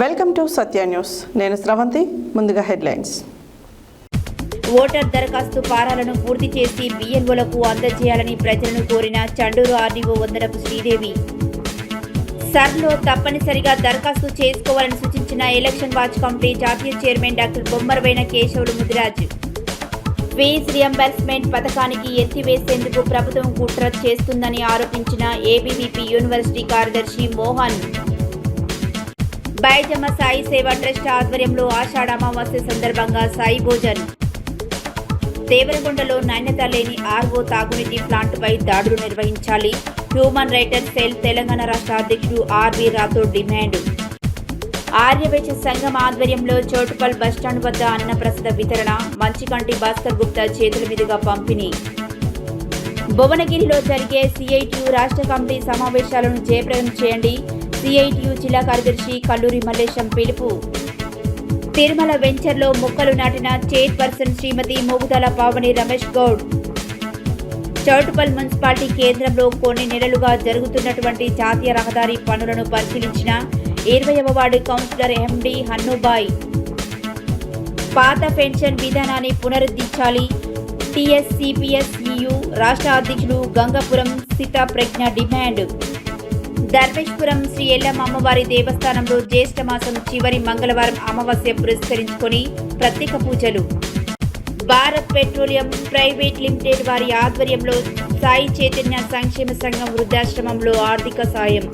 Welcome to Satya news. నేను స్రవంతి. ముందుగా headlines. Voter దరఖాస్తు ఫారాలను పూర్తి చేసి బిఎల్ఓలకు అందజేయాలని ప్రజలను కోరిన చండూరు ఆర్డీఓ వందనపు శ్రీదేవి. సర్లో తప్పనిసరిగా దరఖాస్తు చేసుకోవాలని సూచించిన ఎలక్షన్ వాచ్ కమిటీ జాతీయ chairman doctor Bommaravaina Keshavulu Mudiraj. Fees reimbursement పథకానికి ఎత్తివేసేందుకు ప్రభుత్వం కుట్ర చేస్తుందని ఆరోపించిన ఏబీవీపీ యూనివర్సిటీ కార్యదర్శి మోహన్. బైజమ్మ సాయి సేవా ట్రస్ట్ ఆధ్వర్యంలో ఆషాఢ అమావాస్య సందర్భంగా సాయి భోజన్. దేవరకొండలో నాణ్యత లేని ఆర్ఓ తాగునీటి ప్లాంట్పై దాడులు నిర్వహించాలి. హ్యూమన్ రైట్స్ సెల్ తెలంగాణ రాష్ట్ర అధ్యక్షుడు ఆర్వి రాథోడ్ డిమాండ్. ఆర్యవేశ సంఘం ఆధ్వర్యంలో చోటుపల్ బస్టాండ్ వద్ద అన్నప్రసాద వితరణ. మంచికంటి భాస్కర్ గుప్తా చేతుల మీదుగా పంపిణీ. భువనగిరిలో జరిగే సిఐటియు రాష్ట్ర కమిటీ సమావేశాలను జయప్రదం చేయండి. సిఐటియు జిల్లా కార్యదర్శి కల్లూరి మల్లేశం పిలుపు. తిరుమల వెంచర్లో మొక్కలు నాటిన చైర్పర్సన్ శ్రీమతి మోగుదాల పావని రమేష్ గౌడ్. చౌటుపల్ మున్సిపాలిటీ కేంద్రంలో కొన్ని నెలలుగా జరుగుతున్నటువంటి జాతీయ రహదారి పనులను పరిశీలించిన 20వ వార్డు కౌన్సిలర్ ఎండి హన్నుబాయ్. పాత పెన్షన్ విధానాన్ని పునరుద్ధరించాలి. టీఎస్సీపీఎస్ఈయు రాష్ట్ర అధ్యక్షుడు గంగాపురం సీతా ప్రజ్ఞ డిమాండ్. ధర్మేశ్వరం శ్రీ ఎల్లమ్మ అమ్మవారి దేవస్థానంలో జ్యేష్ఠ మాసం చివరి మంగళవారం అమావాస్య పురస్కరించుకొని ప్రత్యేక పూజలు. భారత్ పెట్రోలియం ప్రైవేట్ లిమిటెడ్ వారి ఆధ్వర్యంలో సాయి చైతన్య సంక్షేమ సంఘం వృద్ధాశ్రమంలో ఆర్థిక సాయం.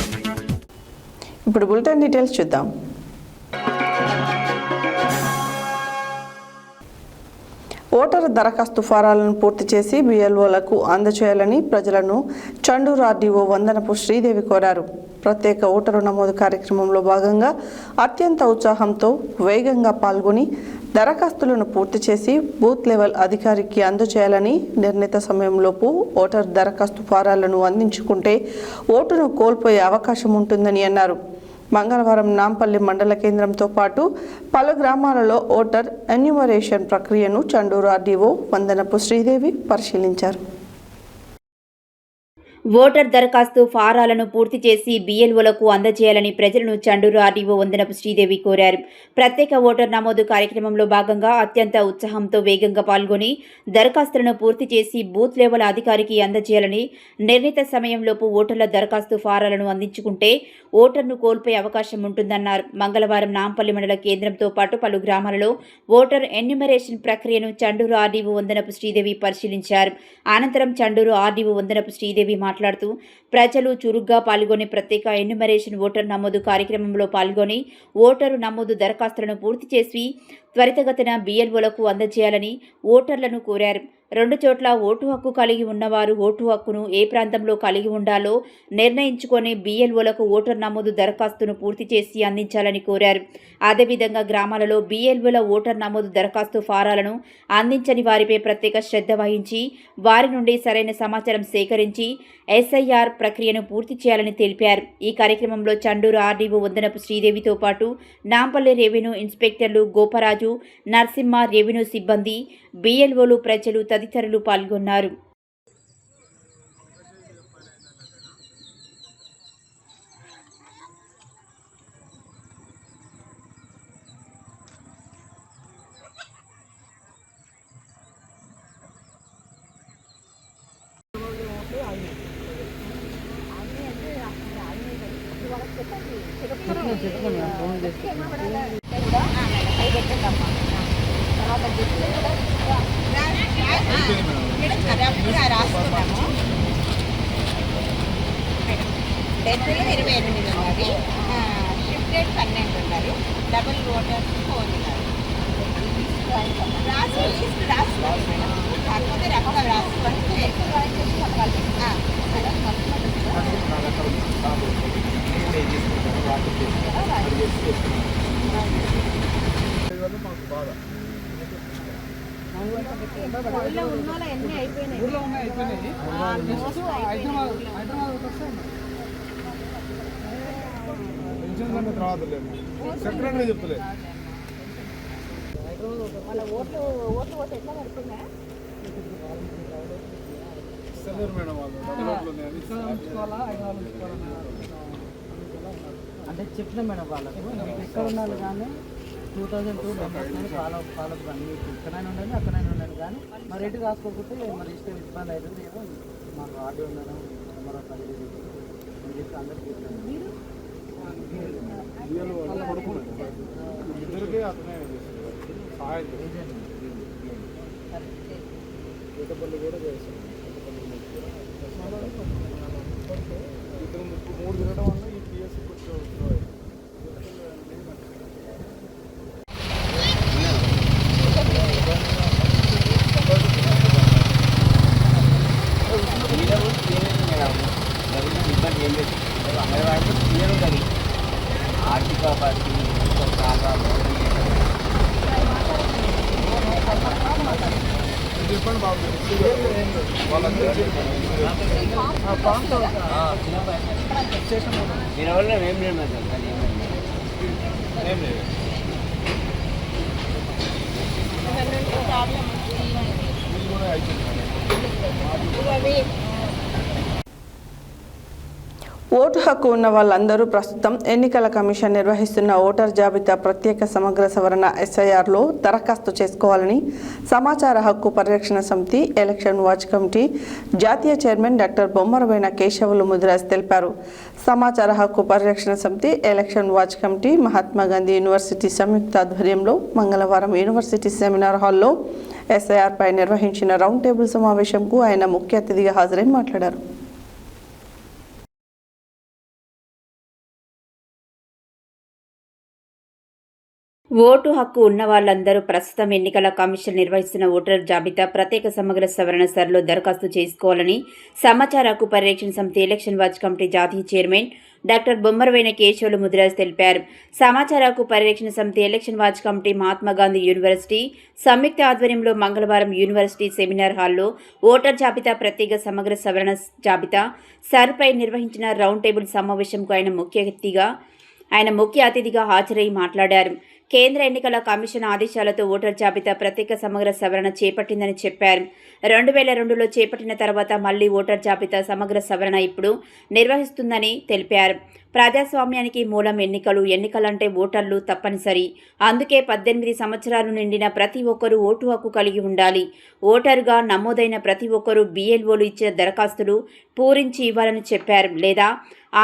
ఇప్పుడు బులెటిన్ డీటెయిల్స్ చూద్దాం. ఓటరు దరఖాస్తు ఫారాలను పూర్తి చేసి బిఎల్ఓలకు అందజేయాలని ప్రజలను చండూరు ఆర్డీఓ వందనపు శ్రీదేవి కోరారు. ప్రత్యేక ఓటరు నమోదు కార్యక్రమంలో భాగంగా అత్యంత ఉత్సాహంతో వేగంగా పాల్గొని దరఖాస్తులను పూర్తి చేసి బూత్ లెవెల్ అధికారికి అందజేయాలని, నిర్ణీత సమయంలోపు ఓటరు దరఖాస్తు ఫారాలను అందించుకుంటే ఓటును కోల్పోయే అవకాశం ఉంటుందని అన్నారు. మంగళవారం నాంపల్లి మండల కేంద్రంతో పాటు పలు గ్రామాలలో ఓటర్ ఎన్యూమరేషన్ ప్రక్రియను చండూరు ఆర్డీఓ వందనపు శ్రీదేవి పరిశీలించారు. ఓటర్ దరఖాస్తు ఫారాలను పూర్తి చేసి బిఎల్ఓలకు అందజేయాలని ప్రజలను చండూరు ఆర్డీఓ వందనపు శ్రీదేవి కోరారు. ప్రత్యేక ఓటర్ నమోదు కార్యక్రమంలో భాగంగా అత్యంత ఉత్సాహంతో వేగంగా పాల్గొని దరఖాస్తులను పూర్తి చేసి బూత్ లెవెల్ అధికారికి అందజేయాలని, నిర్ణీత సమయంలోపు ఓటర్ల దరఖాస్తు ఫారాలను అందించుకుంటే ఓటర్ను కోల్పోయే అవకాశం ఉంటుందన్నారు. మంగళవారం నాంపల్లి మండల కేంద్రంతో పాటు పలు గ్రామాలలో ఓటర్ ఎన్యూమరేషన్ ప్రక్రియను చండూరు ఆర్డీఓ వందనపు శ్రీదేవి పరిశీలించారు. అనంతరం చండూరు ఆర్డీఓ వందనపు శ్రీదేవి మాట్లాడుతూ ప్రజలు చురుగ్గా పాల్గొని ప్రత్యేక ఎన్యూమరేషన్ ఓటర్ నమోదు కార్యక్రమంలో పాల్గొని ఓటరు నమోదు దరఖాస్తులను పూర్తి చేసి త్వరితగతిన బిఎల్ఓలకు అందజేయాలని ఓటర్లను కోరారు. 2 చోట్ల ఓటు హక్కు కలిగి ఉన్నవారు ఓటు హక్కును ఏ ప్రాంతంలో కలిగి ఉండాలో నిర్ణయించుకొని బిఎల్ఓలకు ఓటర్ నమోదు దరఖాస్తును పూర్తి చేసి అందించాలని కోరారు. అదేవిధంగా గ్రామాలలో బిఎల్ఓల ఓటర్ నమోదు దరఖాస్తు ఫారాలను అందించని వారిపై ప్రత్యేక శ్రద్ధ వహించి వారి నుండి సరైన సమాచారం సేకరించి ఎస్ఐఆర్ ప్రక్రియను పూర్తి చేయాలని తెలిపారు. ఈ కార్యక్రమంలో చండూరు ఆర్డీఓ వందనపు శ్రీదేవితో పాటు నాంపల్లి రెవెన్యూ ఇన్స్పెక్టర్లు గోపరాజు, నరసింహ, రెవెన్యూ సిబ్బంది, బిఎల్ఓలు, ప్రజలు తదితరులు పాల్గొన్నారు. డెత్లు 28 ఉన్నది, షిఫ్ట్ డేట్ 12 ఉన్నది, డబుల్ ఓటర్స్ 4 ఉన్నారు. లిస్ట్ రాసుకోవాలి మేడం, కాకపోతే రకంగా రాసుకోవాలి. ఊళ్ళో ఉన్న అన్నీ అయిపోయినాయి. తర్వాత లేదు సెక్రటరీ చెప్తలేదు. వాళ్ళ ఓట్లు ఎట్లా పడుతున్నాయి? మేడం వాళ్ళు అంటే చెప్పిన మేడం వాళ్ళకు మీకు ఎక్కడ ఉండాలి కానీ 2002 మెంబర్స్ ఫాలో అన్ని ఇక్కడైనా ఉండండి అక్కడైనా ఉండండి కానీ మరి రేటు కాసుకోకపోతే మరి ఇష్టం ఇబ్బంది అవుతుంది ఏమో మాకు ఆర్డీ ఉండడం మరో పని చెప్పి అందరికీ ఇద్దరికీ అతనే సహాయం చేస్తాను కూడా చేస్తాను ఇద్దరు 3 తిరగడం వల్ల ఈ పిఎస్సి కొంచెం ఆర్థిక పరిస్థితి చెప్పండి బాబు దీనివల్ల ఏం లేదు ఏం లేదు ఇది కూడా అయిపోయింది ఓటు హక్కు ఉన్న వాళ్ళందరూ ప్రస్తుతం ఎన్నికల కమిషన్ నిర్వహిస్తున్న ఓటర్ జాబితా ప్రత్యేక సమగ్ర సవరణ ఎస్ఐఆర్లో దరఖాస్తు చేసుకోవాలని సమాచార హక్కు పరిరక్షణ సమితి ఎలక్షన్ వాచ్ కమిటీ జాతీయ చైర్మన్ డాక్టర్ బొమ్మరబోయిన కేశవులు ముదిరాజ్ తెలిపారు. సమాచార హక్కు పరిరక్షణ సమితి election watch committee Mahatma Gandhi university సంయుక్త ఆధ్వర్యంలో మంగళవారం యూనివర్సిటీ సెమినార్ హాల్లో ఎస్ఐఆర్ పై నిర్వహించిన రౌండ్ టేబుల్ సమావేశంకు ఆయన ముఖ్య అతిథిగా హాజరై మాట్లాడారు. ఓటు హక్కు ఉన్న వాళ్ళందరూ ప్రస్తుతం ఎన్నికల కమిషన్ నిర్వహిస్తున్న ఓటర్ జాబితా ప్రత్యేక సమగ్ర సవరణ సర్లో దరఖాస్తు చేసుకోవాలని సమాచార హక్కు పరిరక్షణ సమితి ఎలక్షన్ వాచ్ కమిటీ జాతీయ చైర్మన్ డాక్టర్ బొమ్మరబోయిన కేశవులు ముదిరాజ్ తెలిపారు. సమాచార హక్కు పరిరక్షణ సమితి election watch committee Mahatma Gandhi university సంయుక్త ఆధ్వర్యంలో మంగళవారం యూనివర్సిటీ సెమినార్ హాల్లో ఓటర్ జాబితా ప్రత్యేక సమగ్ర సవరణ జాబితా సర్పై నిర్వహించిన రౌండ్ టేబుల్ సమావేశంకు ఆయన ముఖ్య అతిథిగా హాజరై మాట్లాడారు. కేంద్ర ఎన్నికల కమిషన్ ఆదేశాలతో ఓటర్ జాబితా ప్రత్యేక సమగ్ర సవరణ చేపట్టిందని చెప్పారు. 2002లో చేపట్టిన తర్వాత మళ్లీ ఓటర్ జాబితా సమగ్ర సవరణ ఇప్పుడు నిర్వహిస్తుందని తెలిపారు. ప్రజాస్వామ్యానికి మూలం ఎన్నికలు. ఎన్నికలంటే ఓటర్లు తప్పనిసరి. అందుకే 18 సంవత్సరాలు నిండిన ప్రతి ఒక్కరూ ఓటు హక్కు కలిగి ఉండాలి. ఓటరుగా నమోదైన ప్రతి ఒక్కరూ BLOలు ఇచ్చిన దరఖాస్తులు పూరించి ఇవ్వాలని చెప్పారు, లేదా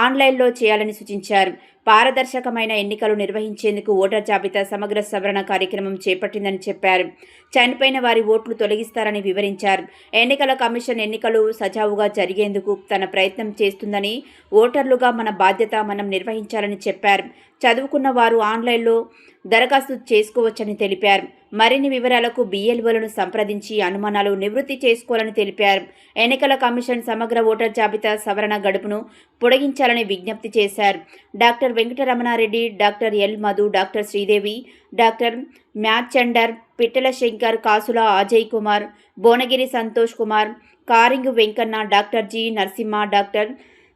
ఆన్లైన్లో చేయాలని సూచించారు. పారదర్శకమైన ఎన్నికలు నిర్వహించేందుకు ఓటర్ జాబితా సమగ్ర సవరణ కార్యక్రమం చేపట్టిందని చెప్పారు. చనిపోయిన వారి ఓట్లు తొలగిస్తారని వివరించారు. ఎన్నికల కమిషన్ ఎన్నికలు సజావుగా జరిగేందుకు తన ప్రయత్నం చేస్తుందని, ఓటర్లుగా మన బాధ్యత మనం నిర్వహించాలని చెప్పారు. చదువుకున్న వారు ఆన్లైన్లో దరఖాస్తు చేసుకోవచ్చని తెలిపారు. మరిన్ని వివరాలకు BLOలను సంప్రదించి అనుమానాలు నివృత్తి చేసుకోవాలని తెలిపారు. ఎన్నికల కమిషన్ సమగ్ర ఓటర్ జాబితా సవరణ గడుపును పొడిగించాలని విజ్ఞప్తి చేశారు. Doctor Venkataramanareddy, doctor L Madhu, doctor Sridevi, doctor Machander, Pittala Shankar, Kasula Ajay Kumar, Bhuvanagiri Santosh Kumar, Karingu Venkanna, doctor G Narasimha, doctor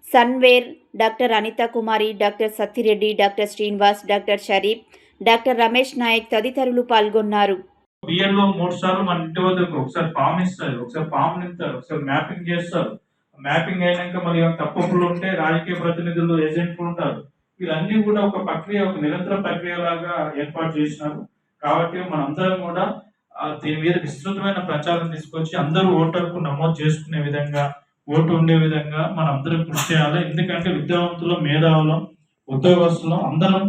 Sanver, doctor Anitha Kumari, doctor Sattireddy, doctor Srinivas, doctor Sharif, doctor Ramesh Nayak తదితరులు పాల్గొన్నారు. BLO 3 సార్లు మన ఇంటి వద్దకు ఒకసారి ఫామ్ ఇస్తారు, ఒకసారి ఫామ్ నింపుతారు, ఒకసారి మ్యాపింగ్ చేస్తారు. మ్యాపింగ్ అయినాక మరి తప్పులు ఉంటే రాజకీయ ప్రతినిధులు, ఏజెంట్లు ఉంటారు. వీళ్ళన్నీ కూడా ఒక ప్రక్రియ, ఒక నిరంతర ప్రక్రియ లాగా ఏర్పాటు చేసినారు. కాబట్టి మనందరం కూడా దీని మీద విస్తృతమైన ప్రచారం తీసుకొచ్చి అందరూ ఓటర్కు నమోదు చేసుకునే విధంగా, ఓటు ఉండే విధంగా మనం అందరం కృషి చేయాలి. ఎందుకంటే విద్యావంతులు, మేధావులు, ఉద్యోగస్తులు అందరం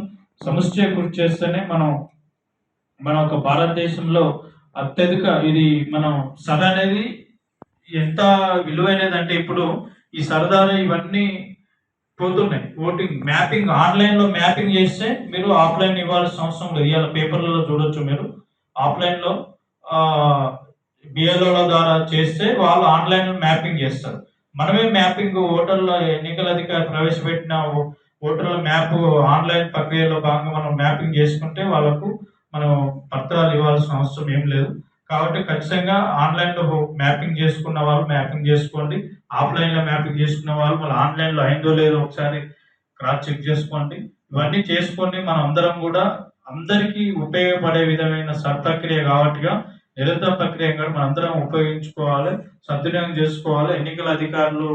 సమస్య కృషి చేస్తేనే మన ఒక భారతదేశంలో అత్యధిక ఇది మనం సర అనేది ఎంత విలువైనది అంటే ఇప్పుడు ఈ సరదాలు ఇవన్నీ పోతున్నాయి. ఓటింగ్ మ్యాపింగ్ ఆన్లైన్లో మ్యాపింగ్ చేస్తే మీరు ఆఫ్లైన్ ఇవ్వాల్సిన అవసరం లేదు. ఇవాళ పేపర్లలో చూడొచ్చు, మీరు ఆఫ్లైన్లో BLOల ద్వారా చేస్తే వాళ్ళు ఆన్లైన్ మ్యాపింగ్ చేస్తారు. మనమే మ్యాపింగ్ ఓటర్ల ఎన్నికల అధికారి ప్రవేశపెట్టిన ఓటర్ల మ్యాప్ ఆన్లైన్ ప్రక్రియలో భాగంగా మనం మ్యాపింగ్ చేసుకుంటే వాళ్ళకు మనం పత్రాలు ఇవ్వాల్సిన అవసరం ఏం లేదు. కాబట్టి ఖచ్చితంగా ఆన్లైన్లో మ్యాపింగ్ చేసుకున్న వాళ్ళు మ్యాపింగ్ చేసుకోండి. ఆఫ్లైన్లో మ్యాపింగ్ చేసుకున్న వాళ్ళు మళ్ళీ ఆన్లైన్లో అయిందో లేదో ఒకసారి క్రాస్ చెక్ చేసుకోండి. ఇవన్నీ చేసుకొని మనం అందరం కూడా అందరికీ ఉపయోగపడే విధమైన సత్ప్రక్రియ కాబట్టిగా నిరంతర ప్రక్రియగా మనందరం ఉపయోగించుకోవాలి, సద్వినియోగం చేసుకోవాలి. ఎన్నికల అధికారులు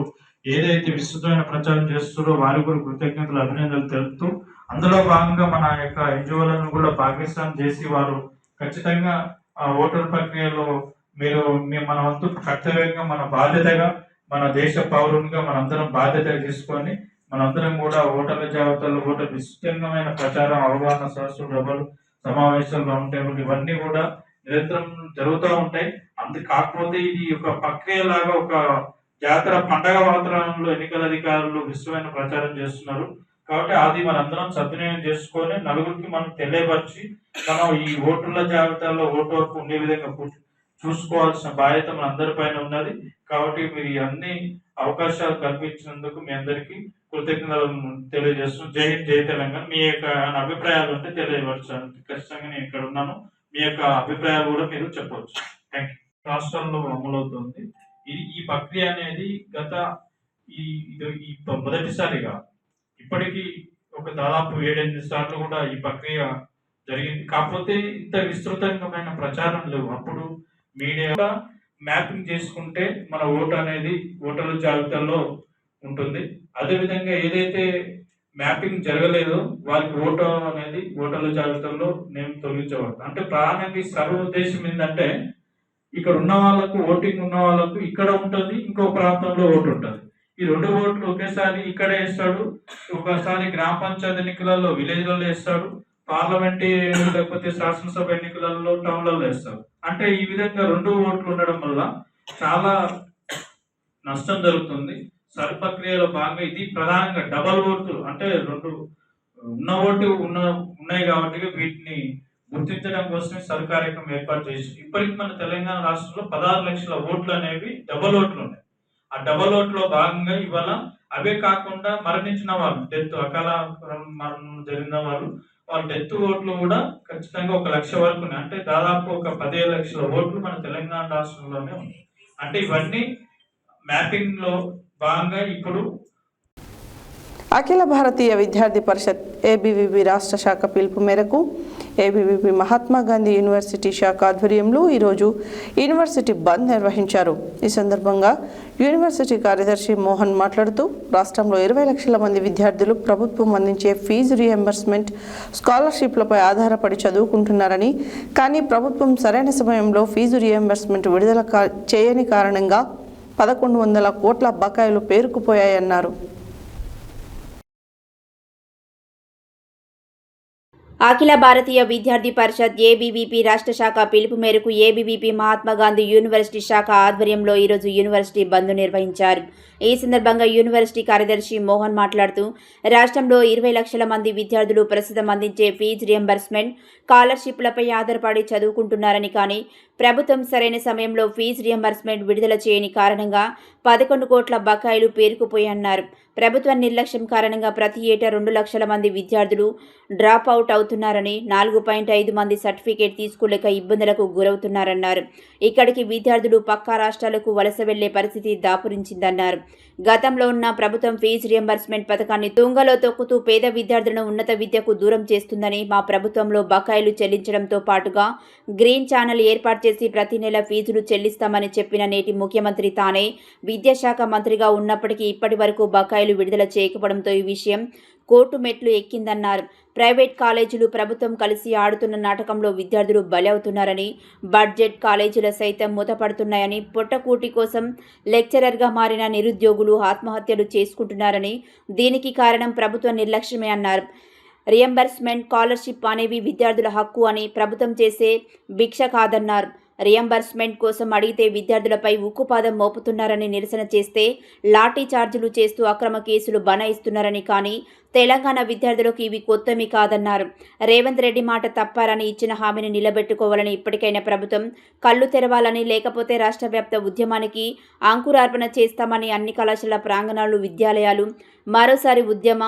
ఏదైతే విస్తృతమైన ప్రచారం చేస్తారో వారికి కూడా కృతజ్ఞతలు, అభినందనలు తెలుపుతూ అందులో భాగంగా మన యొక్క ఎన్జిఓలను కూడా భాగస్వామ్యం చేసి వారు ఖచ్చితంగా ఆ ఓటర్ ప్రక్రియలో మన వంతు కర్తవ్యంగా, మన బాధ్యతగా, మన దేశ పౌరునిగా మనందరం బాధ్యత తీసుకొని మనందరం కూడా ఓటర్ల జాబితాలో ఓటర్ విస్తృతమైన ప్రచారం, అవగాహన సదస్సులు, సభలు, సమావేశాలు, రౌండ్ టేబుల్ ఇవన్నీ కూడా నిరంతరం జరుగుతూ ఉంటాయి. కాకపోతే ఇది ఒక ప్రక్రియ లాగా, ఒక జాతర పండగ వాతావరణంలో ఎన్నికల అధికారులు విస్తృతమైన ప్రచారం చేస్తున్నారు. కాబట్టి అది మనందరం సద్వినియోగం చేసుకొని నలుగురికి మనం తెలియపరిచి మనం ఈ ఓటర్ల జాబితాలో ఓటు వరకు ఉండే విధంగా చూసుకోవాల్సిన బాధ్యత మన అందరిపైన ఉన్నది. కాబట్టి మీరు అన్ని అవకాశాలు కల్పించినందుకు మీ అందరికీ కృతజ్ఞతలు తెలియజేస్తున్నాం. జై హింద్, జై తెలంగాణ. మీ యొక్క అభిప్రాయాలు ఉంటే తెలియపరచాను. ఖచ్చితంగా నేను ఇక్కడ ఉన్నాను. మీ యొక్క అభిప్రాయాలు కూడా మీరు చెప్పవచ్చు. Thank you. రాష్ట్రాల్లో అమలవుతుంది ఈ ప్రక్రియ అనేది మొదటిసారిగా ఇప్పటికీ ఒక దాదాపు 7-8 సార్లు కూడా ఈ ప్రక్రియ జరిగింది. కాకపోతే ఇంత విస్తృతమైన ప్రచారం లేవు. అప్పుడు మీడియా మ్యాపింగ్ చేసుకుంటే మన ఓటు అనేది ఓటర్ల జాబితాలో ఉంటుంది. అదేవిధంగా ఏదైతే మ్యాపింగ్ జరగలేదో వారికి ఓటు అనేది ఓటర్ల జాబితాలో నేను తొలగించబడతాను. అంటే ప్రాణానికి సర్వ ఉద్దేశం ఏంటంటే ఇక్కడ ఉన్న వాళ్ళకు, ఓటింగ్ ఉన్న వాళ్ళకు ఇక్కడ ఉంటుంది, ఇంకో ప్రాంతంలో ఓటు ఉంటుంది. ఈ 2 ఓట్లు ఒకేసారి ఇక్కడ వేస్తాడు. ఒకసారి గ్రామ పంచాయతీ ఎన్నికలలో విలేజ్లలో వేస్తాడు, పార్లమెంట్ లేకపోతే శాసనసభ ఎన్నికలలో టౌన్లలో వేస్తాడు. అంటే ఈ విధంగా 2 ఓట్లు ఉండడం వల్ల చాలా నష్టం జరుగుతుంది. సరి ప్రక్రియలో భాగంగా ఇది ప్రధానంగా డబల్ ఓట్లు, అంటే 2 ఉన్న ఓటు ఉన్నాయి కాబట్టి వీటిని గుర్తించడం కోసమే సరి కార్యక్రమం ఏర్పాటు చేసి ఇప్పటికి మన తెలంగాణ రాష్ట్రంలో 16 లక్షల ఓట్లు అనేవి డబల్ ఓట్లు ఉన్నాయి. ఆ డబల్ ఓట్లో భాగంగా ఇవాళ అవే కాకుండా మరణించిన వాళ్ళు, డెత్, అకాల మరణం జరిగిన వాళ్ళు, వాళ్ళ డెత్ ఓట్లు కూడా ఖచ్చితంగా 1 లక్ష వరకు ఉన్నాయి. అంటే దాదాపు ఒక 15 లక్షల ఓట్లు మన తెలంగాణ రాష్ట్రంలోనే ఉన్నాయి. అంటే ఇవన్నీ మ్యాపింగ్ లో భాగంగా ఇప్పుడు అఖిల భారతీయ విద్యార్థి పరిషత్ ఏబీవీపీ రాష్ట్ర శాఖ పిలుపు మేరకు ఏబీవీపీ మహాత్మా గాంధీ యూనివర్సిటీ శాఖ ఆధ్వర్యంలో ఈరోజు యూనివర్సిటీ బంద్ నిర్వహించారు. ఈ సందర్భంగా యూనివర్సిటీ కార్యదర్శి మోహన్ మాట్లాడుతూ రాష్ట్రంలో 20 లక్షల మంది విద్యార్థులు ప్రభుత్వం అందించే ఫీజు రీఎంబర్స్మెంట్, స్కాలర్షిప్లపై ఆధారపడి చదువుకుంటున్నారని, కానీ ప్రభుత్వం సరైన సమయంలో ఫీజు రీఎంబర్స్మెంట్ విడుదల చేయని కారణంగా 1100 కోట్ల బకాయిలు పేరుకుపోయాయన్నారు. అఖిల భారతీయ విద్యార్థి పరిషత్ ఏబీవీపీ రాష్ట్ర శాఖ పిలుపు మేరకు ఏబీవీపీ మహాత్మా గాంధీ యూనివర్సిటీ శాఖ ఆధ్వర్యంలో ఈరోజు యూనివర్సిటీ బంద్ నిర్వహించారు. ఈ సందర్భంగా యూనివర్సిటీ కార్యదర్శి మోహన్ మాట్లాడుతూ రాష్ట్రంలో 20 లక్షల మంది విద్యార్థులు ప్రస్తుతం అందించే ఫీజు రియంబర్స్మెంట్, స్కాలర్షిప్లపై ఆధారపడి చదువుకుంటున్నారని, కానీ ప్రభుత్వం సరైన సమయంలో ఫీజు రియంబర్స్మెంట్ విడుదల చేయని కారణంగా 11 కోట్ల బకాయిలు పేరుకుపోయన్నారు. ప్రభుత్వ నిర్లక్ష్యం కారణంగా ప్రతి ఏటా 2 లక్షల మంది విద్యార్థులు డ్రాప్ అవుట్ అవుతున్నారని, 4.5 మంది సర్టిఫికేట్ తీసుకోలేక ఇబ్బందులకు గురవుతున్నారన్నారు. ఇక్కడికి విద్యార్థులు పక్కా రాష్ట్రాలకు వలస వెళ్లే పరిస్థితి దాపురించిందన్నారు. గతంలో ఉన్న ప్రభుత్వం ఫీజు రియంబర్స్మెంట్ పథకాన్ని తుంగలో తొక్కుతూ పేద విద్యార్థులను ఉన్నత విద్యకు దూరం చేస్తుందని, మా ప్రభుత్వంలో బకాయిలు చెల్లించడంతో పాటుగా గ్రీన్ ఛానల్ ఏర్పాటు చేసి ప్రతి నెల ఫీజులు చెల్లిస్తామని చెప్పిన నేటి ముఖ్యమంత్రి తానే విద్యాశాఖ మంత్రిగా ఉన్నప్పటికీ ఇప్పటి వరకు బకాయిలు విడుదల చేయకపోవడంతో ఈ విషయం కోర్టు మెట్లు ఎక్కిందన్నారు. ప్రైవేట్ కాలేజీలు ప్రభుత్వం కలిసి ఆడుతున్న నాటకంలో విద్యార్థులు బలి అవుతున్నారని, బడ్జెట్ కాలేజీలు సైతం మూతపడుతున్నాయని, పొట్టకూటి కోసం లెక్చరర్గా మారిన నిరుద్యోగులు ఆత్మహత్యలు చేసుకుంటున్నారని, దీనికి కారణం ప్రభుత్వ నిర్లక్ష్యమే అన్నారు. రియంబర్స్మెంట్, స్కాలర్షిప్ అనేవి విద్యార్థుల హక్కు అని, ప్రభుత్వం చేసే భిక్ష కాదన్నారు. రియంబర్స్మెంట్ కోసం అడిగితే విద్యార్థులపై ఉక్కుపాదం మోపుతున్నారని, నిరసన చేస్తే లాఠీ చార్జీలు చేస్తూ అక్రమ కేసులు బనాయిస్తున్నారని, కానీ తెలంగాణ విద్యార్థులకు ఇవి కొత్తమి కాదన్నారు. రేవంత్ రెడ్డి మాట తప్పారని, ఇచ్చిన హామీని నిలబెట్టుకోవాలని ఇప్పటికైనా ప్రభుత్వం కళ్ళు తెరవాలని, లేకపోతే రాష్ట్ర వ్యాప్త ఉద్యమానికి అంకురార్పణ చేస్తామని, అన్ని కళాశాల ప్రాంగణాలు, విద్యాలయాలు మరోసారి ఉద్యమ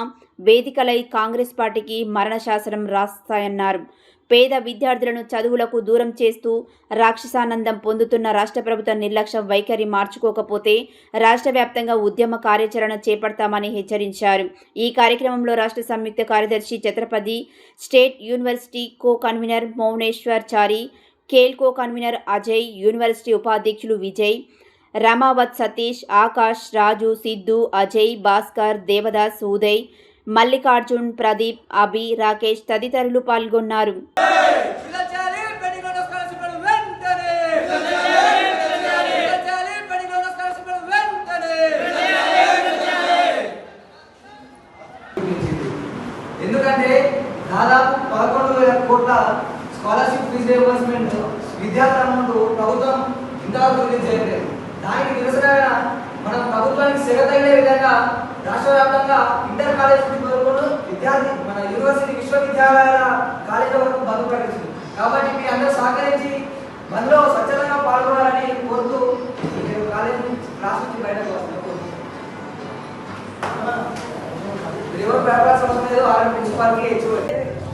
వేదికలై కాంగ్రెస్ పార్టీకి మరణ శాసనం రాస్తాయన్నారు. పేద విద్యార్థులను చదువులకు దూరం చేస్తూ రాక్షసానందం పొందుతున్న రాష్ట్ర ప్రభుత్వ నిర్లక్ష్య వైఖరి మార్చుకోకపోతే రాష్ట్ర వ్యాప్తంగా ఉద్యమ కార్యాచరణ చేపడతామని హెచ్చరించారు. ఈ కార్యక్రమంలో రాష్ట్ర సంయుక్త కార్యదర్శి Chhatrapati, state university co convener Mouneshwar Chari, కేల్ కో కన్వీనర్ అజయ్, యూనివర్సిటీ ఉపాధ్యక్షులు విజయ్, రమావత్, సతీష్, ఆకాష్, రాజు, సిద్ధు, అజయ్, భాస్కర్, దేవదాస్, ఉదయ్, మల్లికార్జున్, ప్రదీప్, అభి, రాకేష్ తదితరులు పాల్గొన్నారు. ఎందుకంటే దాదాపు 11,000 కోట్ల స్కాలర్షిప్ ఫీజు రియంబర్స్మెంట్ విద్యార్థుల అమౌంట్ ప్రభుత్వం ఇంతవరకు రిలీజ్ చేయలేదు. దానికి నిరసనగా మనం ప్రభుత్వానికి సేవ తగిలే విధంగా రాష్ట్ర వ్యాప్తంగా ఇంటర్ కాలేజ్ విద్యార్థి మన యూనివర్సిటీ విశ్వవిద్యాలయాల కాలేజీల వరకు బంద్ ప్రకటించింది. కాబట్టి మీ అందరూ సహకరించి బంద్లో స్వచ్ఛందంగా పాల్గొనాలని కోరుతూ కాలేజీ క్లాస్ నుంచి బయటకు వస్తున్నారు.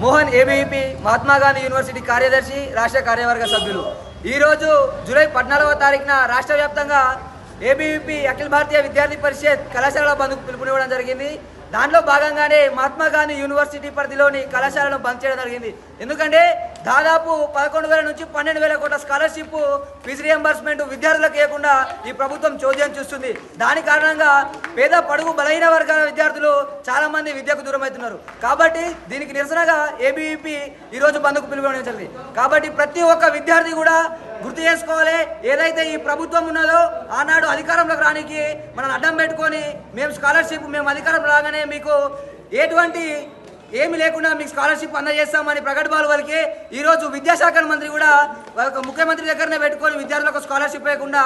మోహన్ ఏబీవీపీ మహాత్మా గాంధీ యూనివర్సిటీ కార్యదర్శి రాష్ట్ర కార్యవర్గ సభ్యులు. ఈరోజు జూలై 14వ తారీఖున రాష్ట్ర వ్యాప్తంగా ఏబీవీపీ అఖిల భారతీయ విద్యార్థి పరిషత్ కళాశాల బంద్కు పిలుపునివ్వడం జరిగింది. దాంట్లో భాగంగానే మహాత్మా గాంధీ యూనివర్సిటీ పరిధిలోని కళాశాలను బంద్ చేయడం జరిగింది. ఎందుకంటే దాదాపు 11,000 నుంచి 12,000 కోట్ల స్కాలర్షిప్ ఫీజు రియంబర్స్మెంట్ విద్యార్థులకు ఇవ్వకుండా ఈ ప్రభుత్వం చోద్యం చూస్తుంది. దాని కారణంగా పేద పడుగు బలహీన వర్గాల విద్యార్థులు చాలా మంది విద్యకు దూరం అవుతున్నారు. కాబట్టి దీనికి నిరసనగా ఏబీవీపీ ఈరోజు బంద్కు పిలుపునివ్వడం జరిగింది. కాబట్టి ప్రతి ఒక్క విద్యార్థి కూడా గుర్తు చేసుకోవాలి, ఏదైతే ఈ ప్రభుత్వం ఉన్నదో ఆనాడు అధికారంలోకి రానికి మనం అడ్డం పెట్టుకొని మేము అధికారం రాగానే మీకు ఎటువంటి ఏమి లేకుండా మీకు స్కాలర్షిప్ అందజేస్తామని ప్రగల్భాలు వలికి ఈరోజు విద్యాశాఖ మంత్రి కూడా ముఖ్యమంత్రి దగ్గరనే పెట్టుకొని విద్యార్థులకు స్కాలర్షిప్ లేకుండా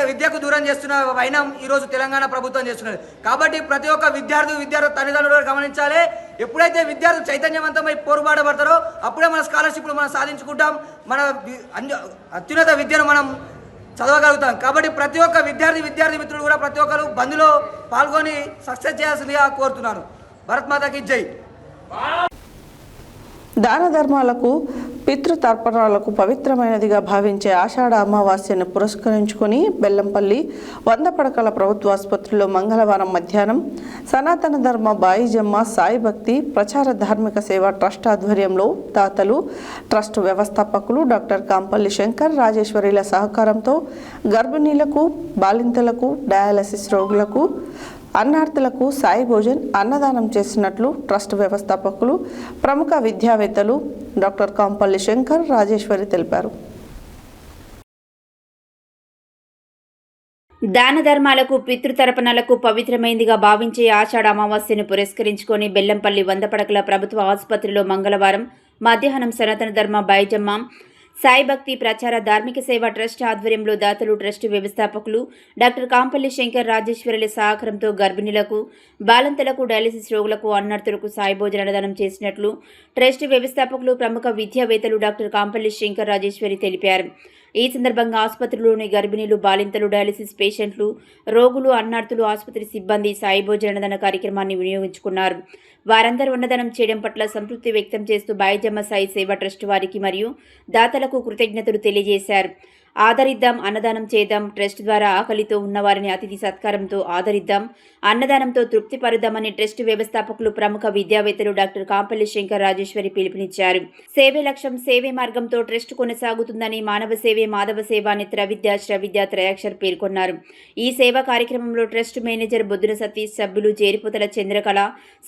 విద్యకు దూరం చేస్తున్న వైనం ఈరోజు తెలంగాణ ప్రభుత్వం చేస్తున్నది. కాబట్టి ప్రతి ఒక్క విద్యార్థి తల్లిదండ్రులు గమనించాలి. ఎప్పుడైతే విద్యార్థులు చైతన్యవంతమై పోరుబాటపడతారో అప్పుడే మన స్కాలర్షిప్లు మనం సాధించుకుంటాం, మన అత్యున్నత విద్యను మనం చదవగలుగుతాం. కాబట్టి ప్రతి ఒక్క విద్యార్థి మిత్రులు కూడా ప్రతి ఒక్కరు బంద్లో పాల్గొని సక్సెస్ చేయాల్సిందిగా కోరుతున్నాను. భారత్ మాతాకి జై. దాన ధర్మాలకు పితృతర్పణాలకు పవిత్రమైనదిగా భావించే ఆషాఢ అమావాస్యను పురస్కరించుకొని బెల్లంపల్లి 100 పడకల ప్రభుత్వ ఆసుపత్రిలో మంగళవారం మధ్యాహ్నం సనాతన ధర్మ బాయిజమ్మ సాయి భక్తి ప్రచార ధార్మిక సేవ ట్రస్ట్ ఆధ్వర్యంలో దాతలు, ట్రస్ట్ వ్యవస్థాపకులు డాక్టర్ కాంపల్లి శంకర్ రాజేశ్వరిల సహకారంతో గర్భిణీలకు, బాలింతలకు, డయాలసిస్ రోగులకు, అన్నార్థులకు సాయి భోజన్ అన్నదానం చేసినట్లు ట్రస్ట్ వ్యవస్థాపకులు, ప్రముఖ విద్యావేత్తలు డాక్టర్ కాంపల్లి శంకర్ రాజేశ్వరి తెలిపారు. దాన ధర్మాలకు పితృతర్పణలకు పవిత్రమైందిగా భావించే ఆషాఢ అమావాస్యను పురస్కరించుకొని బెల్లంపల్లి 100 పడకల ప్రభుత్వ ఆసుపత్రిలో మంగళవారం మధ్యాహ్నం సనాతన ధర్మ బాయిజమ్మ సాయి భక్తి ప్రచార ధార్మిక సేవ ట్రస్ట్ ఆధ్వర్యంలో దాతలు, ట్రస్ట్ వ్యవస్థాపకులు డాక్టర్ కాంపల్లి శంకర్ రాజేశ్వరుల సహకారంతో గర్భిణులకు, బాలంతలకు, డయాలసిస్ రోగులకు, అన్నార్థులకు సాయి భోజన అన్నదానం చేసినట్లు ట్రస్ట్ వ్యవస్థాపకులు, ప్రముఖ విద్యావేత్తలు డాక్టర్ కాంపల్లి శంకర్ రాజేశ్వరి తెలిపారు. ఈ సందర్భంగా ఆసుపత్రిలోని గర్భిణీలు, బాలింతలు, డయాలసిస్ పేషెంట్లు, రోగులు, అన్నార్థులు, ఆసుపత్రి సిబ్బంది సాయి భోజన అన్నదాన కార్యక్రమాన్ని వినియోగించుకున్నారు. వారందరూ అన్నదానం చేయడం పట్ల సంతృప్తి వ్యక్తం చేస్తూ బాయిజమ్మ సాయి సేవ ట్రస్ట్ వారికి మరియు దాతలకు కృతజ్ఞతలు తెలియజేశారు. ఆదరిద్దాం, అన్నదానం చేద్దాం. ట్రస్ట్ ద్వారా ఆకలితో ఉన్నవారిని అతిథి సత్కారంతో ఆదరిద్దాం, అన్నదానంతో తృప్తి పరుద్దామని ట్రస్ట్ వ్యవస్థాపకులు, ప్రముఖ విద్యావేత్తలు డాక్టర్ కాంపల్లి శంకర్ రాజేశ్వరి పిలుపునిచ్చారు. సేవే లక్ష్యం, సేవే మార్గంతో ట్రస్ట్ కొనసాగుతుందని మానవ సేవే మాధవ సేవ అని త్రవిద్య, శ్రవిద్య, త్రయాక్షర్ పేర్కొన్నారు. ఈ సేవా కార్యక్రమంలో ట్రస్ట్ మేనేజర్ బొద్దున సతీష్, సభ్యులు జేరిపోతల చంద్రకళ,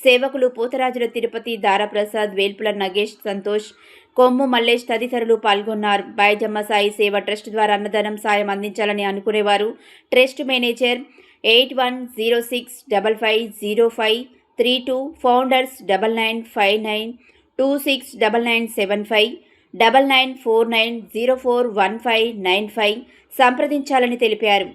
సేవకులు పోతరాజుల తిరుపతి, దారాప్రసాద్, వేల్పుల నగేష్, సంతోష్, కొమ్ము మల్లేష్ తదితరులు పాల్గొన్నారు. బాయిజమ్మ సాయి సేవ ట్రస్ట్ ద్వారా అన్నదానం సాయం అందించాలని అనుకునేవారు ట్రస్ట్ మేనేజర్ 8106550532, ఫౌండర్స్ 9959269975 9949041595 సంప్రదించాలని తెలిపారు.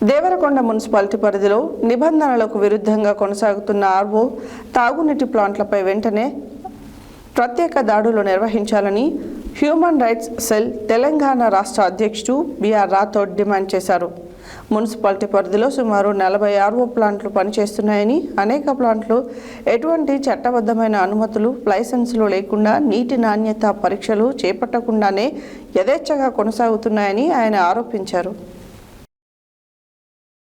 దేవరకొండ మున్సిపాలిటీ పరిధిలో నిబంధనలకు విరుద్ధంగా కొనసాగుతున్న ఆర్వో తాగునీటి ప్లాంట్లపై వెంటనే ప్రత్యేక దాడులు నిర్వహించాలని హ్యూమన్ రైట్స్ సెల్ తెలంగాణ రాష్ట్ర అధ్యక్షుడు బిఆర్ రాథోడ్ డిమాండ్ చేశారు. మున్సిపాలిటీ పరిధిలో సుమారు 40 ఆర్వో ప్లాంట్లు పనిచేస్తున్నాయని, అనేక ప్లాంట్లు ఎటువంటి చట్టబద్ధమైన అనుమతులు, లైసెన్సులు లేకుండా నీటి నాణ్యత పరీక్షలు చేపట్టకుండానే యథేచ్ఛగా కొనసాగుతున్నాయని ఆయన ఆరోపించారు.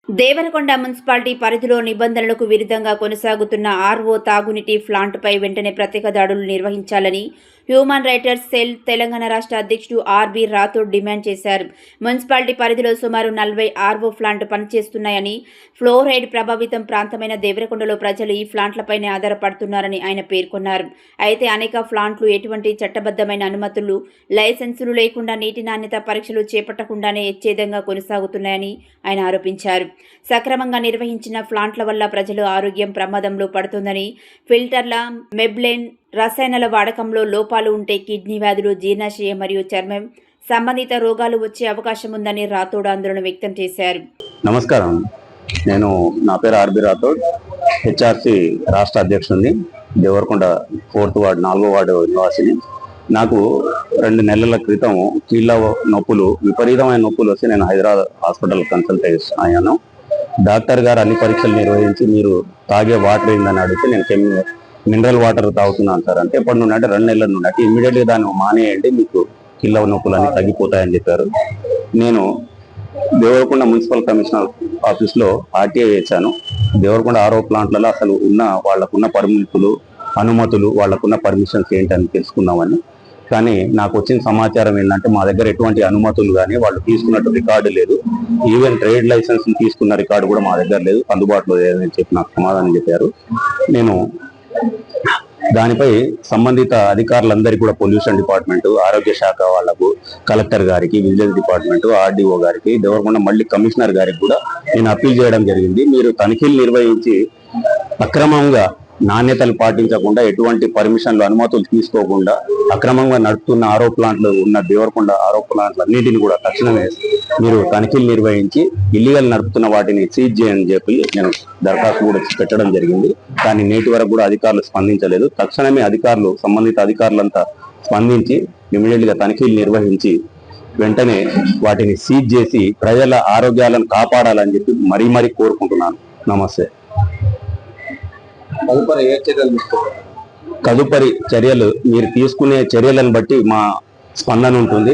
దేవరకొండ మున్సిపాలిటీ పరిధిలో నిబంధనలకు విరుద్ధంగా కొనసాగుతున్న ఆర్వో తాగునీటి ప్లాంట్పై వెంటనే ప్రత్యేక దాడులు నిర్వహించాలని హ్యూమన్ రైట్స్ సెల్ తెలంగాణ రాష్ట్ర అధ్యక్షుడు ఆర్బి రాథోడ్ డిమాండ్ చేశారు. మున్సిపాలిటీ పరిధిలో సుమారు 40 ఆర్వో ప్లాంట్ పనిచేస్తున్నాయని, ఫ్లోరైడ్ ప్రభావితం ప్రాంతమైన దేవరకొండలో ప్రజలు ఈ ప్లాంట్లపైనే ఆధారపడుతున్నారని ఆయన పేర్కొన్నారు. అయితే అనేక ప్లాంట్లు ఎటువంటి చట్టబద్ధమైన అనుమతులు, లైసెన్సులు లేకుండా నీటి నాణ్యత పరీక్షలు చేపట్టకుండానే యథేచ్ఛగా కొనసాగుతున్నాయని ఆయన ఆరోపించారు. సక్రమంగా నిర్వహించిన ప్లాంట్ల వల్ల ప్రజల ఆరోగ్యం ప్రమాదంలో పడుతుందని, ఫిల్టర్ల, మెబ్లెన్ రసాయనాల వాడకంలో లోపాలు ఉంటే కిడ్నీ వ్యాధులు, జీర్ణాశయ మరియు చర్మం సంబంధిత రోగాలు వచ్చే అవకాశం ఉందని రాథోడ్ ఆందోళన వ్యక్తం చేశారు. నమస్కారం, నా పేరు ఆర్బి రాథోడ్, హెచ్ఆర్సి రాష్ట్ర అధ్యక్షుడిని, దేవరకొండ 4th వార్డు 4వ వార్డు నివాసిని. నాకు 2 నెలల క్రితం కీళ్ళ నొప్పులు, విపరీతమైన నొప్పులు వస్తే నేను హైదరాబాద్ హాస్పిటల్ కన్సల్ట్ అయ్యాను. డాక్టర్ గారు అన్ని పరీక్షలు నిర్వహించి మీరు తాగే వాటర్ ఏందని అడిగితే నేను మినరల్ వాటర్ తాగుతున్నాను సార్ అంటే, ఎప్పటి నుండి అంటే 2 నెలల నుండి, అంటే ఇమ్మీడియట్గా దాన్ని మానేయండి, మీకు కీళ్ళ నొప్పులు అన్ని తగ్గిపోతాయని చెప్పారు. నేను దేవరకొండ మున్సిపల్ కమిషనర్ ఆఫీస్లో ఆర్టీఐ వేశాను. దేవరకొండ ఆర్ఓ ప్లాంట్లలో అసలు వాళ్ళకున్న పర్మిట్లు, అనుమతులు, వాళ్ళకున్న పర్మిషన్స్ ఏంటని తెలుసుకుందామని. కానీ నాకు వచ్చిన సమాచారం ఏంటంటే, మా దగ్గర ఎటువంటి అనుమతులు కానీ వాళ్ళు తీసుకున్నట్టు రికార్డు లేదు, ఈవెన్ ట్రేడ్ లైసెన్స్ తీసుకున్న రికార్డు కూడా మా దగ్గర లేదు, అందుబాటులో లేదని చెప్పి నాకు సమాధానం చెప్పారు. నేను దానిపై సంబంధిత అధికారులందరికీ కూడా పొల్యూషన్ డిపార్ట్మెంట్, ఆరోగ్య శాఖ వాళ్లకు, కలెక్టర్ గారికి, విజిలెన్స్ డిపార్ట్మెంట్, ఆర్డీఓ గారికి, దేవరకొండ మళ్ళీ కమిషనర్ గారికి కూడా నేను అప్పీల్ చేయడం జరిగింది. మీరు తనిఖీలు నిర్వహించి అక్రమంగా నాణ్యతలు పాటించకుండా, ఎటువంటి పర్మిషన్లు, అనుమతులు తీసుకోకుండా అక్రమంగా నడుపుతున్న ఆరో ప్లాంట్లు ఉన్న దేవరకొండ ఆరో ప్లాంట్లు అన్నిటిని కూడా తక్షణమే మీరు తనిఖీలు నిర్వహించి ఇల్లీగల్ నడుపుతున్న వాటిని సీజ్ చేయని చెప్పి నేను దరఖాస్తు కూడా పెట్టడం జరిగింది. కానీ నేటి వరకు కూడా అధికారులు స్పందించలేదు. తక్షణమే సంబంధిత అధికారులంతా స్పందించి ఇమీడియట్ గా తనిఖీలు నిర్వహించి వెంటనే వాటిని సీజ్ చేసి ప్రజల ఆరోగ్యాలను కాపాడాలని చెప్పి మరీ కోరుకుంటున్నాను. నమస్తే. తదుపరి చర్యలు మీరు తీసుకునే చర్యలను బట్టి మా స్పందన ఉంటుంది.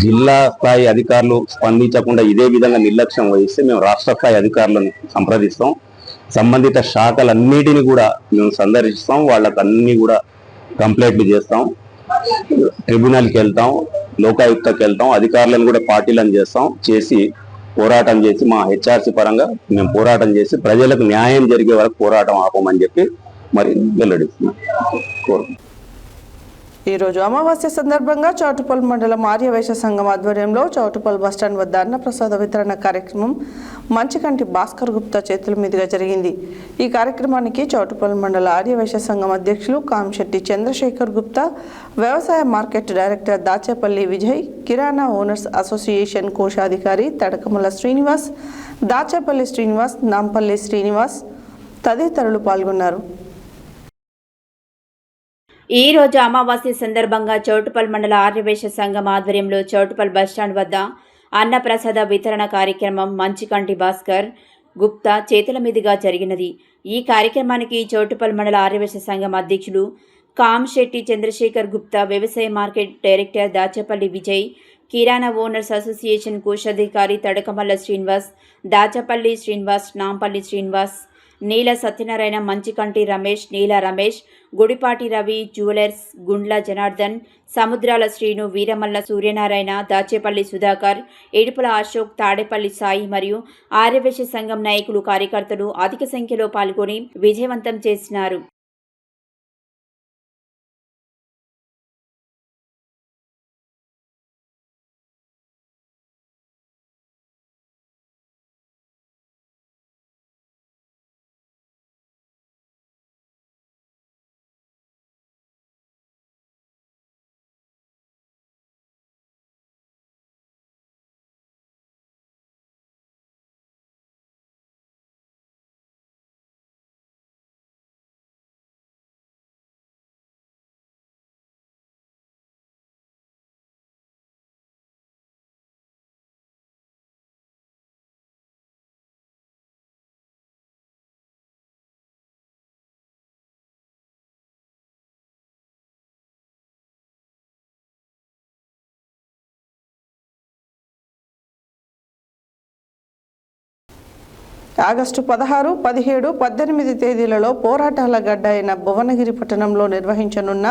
జిల్లా స్థాయి అధికారులు స్పందించకుండా ఇదే విధంగా నిర్లక్ష్యం వహిస్తే మేము రాష్ట్ర స్థాయి అధికారులను సంప్రదిస్తాం. సంబంధిత శాఖలన్నిటిని కూడా మేము సందర్శిస్తాం, వాళ్ళకి అన్ని కూడా కంప్లైంట్లు చేస్తాం, ట్రిబ్యునల్కి వెళ్తాం, లోకాయుక్తకి వెళ్తాం, అధికారులను కూడా పార్టీలను చేసి పోరాటం చేసి మా హెచ్ఆర్సీ పరంగా మేము పోరాటం చేసి ప్రజలకు న్యాయం జరిగే వరకు పోరాటం ఆపమని చెప్పి మరి వెల్లడిస్తున్నాను కోరుకుంటున్నాను. ఈరోజు అమావాస్య సందర్భంగా చౌటుపల్ మండలం ఆర్యవైశ్య సంఘం ఆధ్వర్యంలో చౌటుపల్ బస్టాండ్ వద్ద అన్నప్రసాద వితరణ కార్యక్రమం మంచికంటి భాస్కర్ గుప్తా చేతుల మీదుగా జరిగింది. ఈ కార్యక్రమానికి చౌటుపల్ మండల ఆర్యవైశ్య సంఘం అధ్యక్షులు కాంశెట్టి చంద్రశేఖర్ గుప్తా, వ్యవసాయ మార్కెట్ డైరెక్టర్ దాచేపల్లి విజయ్, కిరాణా ఓనర్స్ అసోసియేషన్ కోశాధికారి తడకమల్ల శ్రీనివాస్, దాచేపల్లి శ్రీనివాస్, నాంపల్లి శ్రీనివాస్ తదితరులు పాల్గొన్నారు. ఈ రోజు అమావాస్య సందర్భంగా చౌటుపల్ మండల ఆర్యవైశ్య సంఘం ఆధ్వర్యంలో చౌటుపల్ బస్టాండ్ వద్ద అన్నప్రసాద వితరణ కార్యక్రమం మంచికంటి భాస్కర్ గుప్తా చేతుల మీదుగా జరిగినది. ఈ కార్యక్రమానికి చౌటుపల్ మండల ఆర్యవైశ్య సంఘం అధ్యక్షులు కాంశెట్టి చంద్రశేఖర్ గుప్తా, వ్యవసాయ మార్కెట్ డైరెక్టర్ దాచేపల్లి విజయ్, కిరాణా ఓనర్స్ అసోసియేషన్ కోశాధికారి తడకమల్ల శ్రీనివాస్, దాచేపల్లి శ్రీనివాస్, నాంపల్లి శ్రీనివాస్, నీల సత్యనారాయణ, మంచికంటి రమేష్, నీల రమేష్, గుడిపాటి రవి, జ్యువెలర్స్, గుండ్ల జనార్దన్, సముద్రాల శ్రీను, వీరమల్ల సూర్యనారాయణ, దాచేపల్లి సుధాకర్, ఏడుపుల అశోక్, తాడేపల్లి సాయి మరియు ఆర్యవైశ్య సంఘం నాయకులు, కార్యకర్తలు అధిక సంఖ్యలో పాల్గొని విజయవంతం చేసినారు. ఆగస్టు 16, 17, 18 తేదీలలో పోరాటాల గడ్డ అయిన భువనగిరి పట్టణంలో నిర్వహించనున్న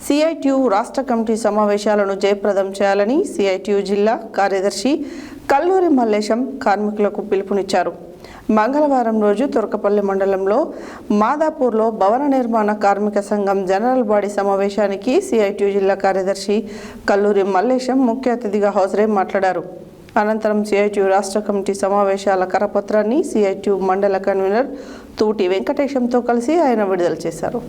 సిఐటియు రాష్ట్ర కమిటీ సమావేశాలను జయప్రదం చేయాలని సిఐటియు జిల్లా కార్యదర్శి కల్లూరి మల్లేశం కార్మికులకు పిలుపునిచ్చారు. మంగళవారం రోజు తురకపల్లి మండలంలో మాదాపూర్లో భవన నిర్మాణ కార్మిక సంఘం జనరల్ బాడీ సమావేశానికి సిఐటియు జిల్లా కార్యదర్శి కల్లూరి మల్లేశం ముఖ్య అతిథిగా హాజరై మాట్లాడారు. అనంతరం సిఐటియు రాష్ట్ర కమిటీ సమావేశాల కరపత్రాన్ని సిఐటియు మండల కన్వీనర్ తూటి వెంకటేశంతో కలిసి ఆయన విడుదల చేశారు.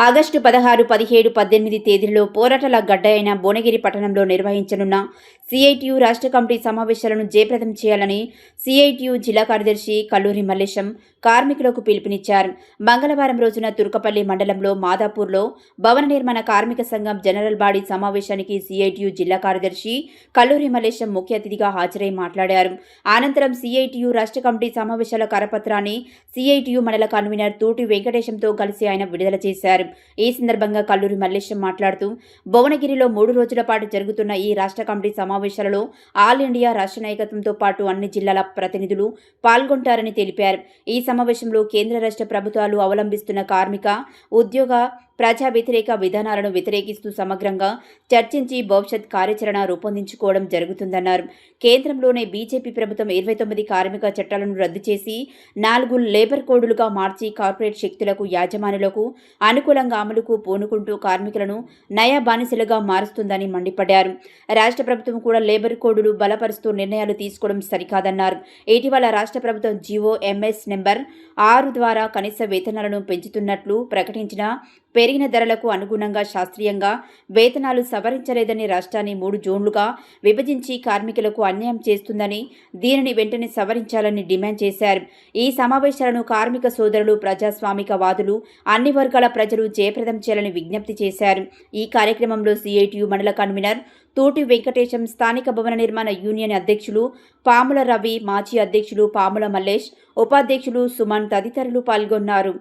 ఆగస్టు 16, 17, 18 తేదీలలో పోరాటాల గడ్డ అయిన భువనగిరి పట్టణంలో నిర్వహించనున్న సిఐటియు రాష్ట్ర కమిటీ సమావేశాలను జయప్రదం చేయాలని సిఐటియు జిల్లా కార్యదర్శి కల్లూరి మల్లేశం కార్మికులకు పిలుపునిచ్చారు. మంగళవారం రోజున తుర్కపల్లి మండలంలో మాదాపూర్లో భవన నిర్మాణ కార్మిక సంఘం జనరల్ బాడీ సమావేశానికి సిఐటియు జిల్లా కార్యదర్శి కల్లూరి మల్లేశం ముఖ్య అతిథిగా హాజరై మాట్లాడారు. అనంతరం సిఐటియు రాష్ట్ర కమిటీ సమావేశాల కరపత్రాన్ని సిఐటియు మండల కన్వీనర్ తూటి వెంకటేశంతో కలిసి ఆయన విడుదల చేశారు. ఈ సందర్భంగా కల్లూరి మల్లేశం మాట్లాడుతూ భువనగిరిలో 3 రోజుల పాటు జరుగుతున్న ఈ రాష్ట్ర కమిటీ సమావేశాలలో ఆల్ ఇండియా రాష్ట్ర నాయకత్వంతో పాటు అన్ని జిల్లాల ప్రతినిధులు పాల్గొంటారని తెలిపారు. ఈ సమావేశంలో కేంద్ర రాష్ట్ర ప్రభుత్వాలు అవలంబిస్తున్న కార్మిక, ఉద్యోగ, ప్రజా వ్యతిరేక విధానాలను వ్యతిరేకిస్తూ సమగ్రంగా చర్చించి భవిష్యత్ కార్యాచరణ రూపొందించుకోవడం జరుగుతుందన్నారు. కేంద్రంలోనే బీజేపీ ప్రభుత్వం 29 కార్మిక చట్టాలను రద్దు చేసి 4 లేబర్ కోడులుగా మార్చి కార్పొరేట్ శక్తులకు, యాజమానులకు అనుకూలంగా అమలుకు పూనుకుంటూ కార్మికులను నయా బానిసలుగా మారుస్తుందని మండిపడ్డారు. రాష్ట్ర ప్రభుత్వం కూడా లేబర్ కోడులు బలపరుస్తూ నిర్ణయాలు తీసుకోవడం సరికాదన్నారు. ఇటీవల రాష్ట్ర ప్రభుత్వం జీవో MS నెంబర్ 6 ద్వారా కనీస వేతనాలను పెంచుతున్నట్లు ప్రకటించిన పెరిగిన ధరలకు అనుగుణంగా శాస్త్రీయంగా వేతనాలు సవరించలేదని రాష్ట్రాన్ని 3 జోన్లుగా విభజించి కార్మికులకు అన్యాయం చేస్తుందని, దీనిని వెంటనే సవరించాలని డిమాండ్ చేశారు. ఈ సమావేశాలను కార్మిక సోదరులు, ప్రజాస్వామికవాదులు, అన్ని వర్గాల ప్రజలు జయప్రదం చేయాలని విజ్ఞప్తి చేశారు. ఈ కార్యక్రమంలో సిఐటియు మండల కన్వీనర్ తూటి వెంకటేశం, స్థానిక భవన నిర్మాణ యూనియన్ అధ్యక్షులు పాముల రవి, మాజీ అధ్యక్షులు పాముల మల్లేష్, ఉపాధ్యక్షులు సుమన్ తదితరులు పాల్గొన్నారు.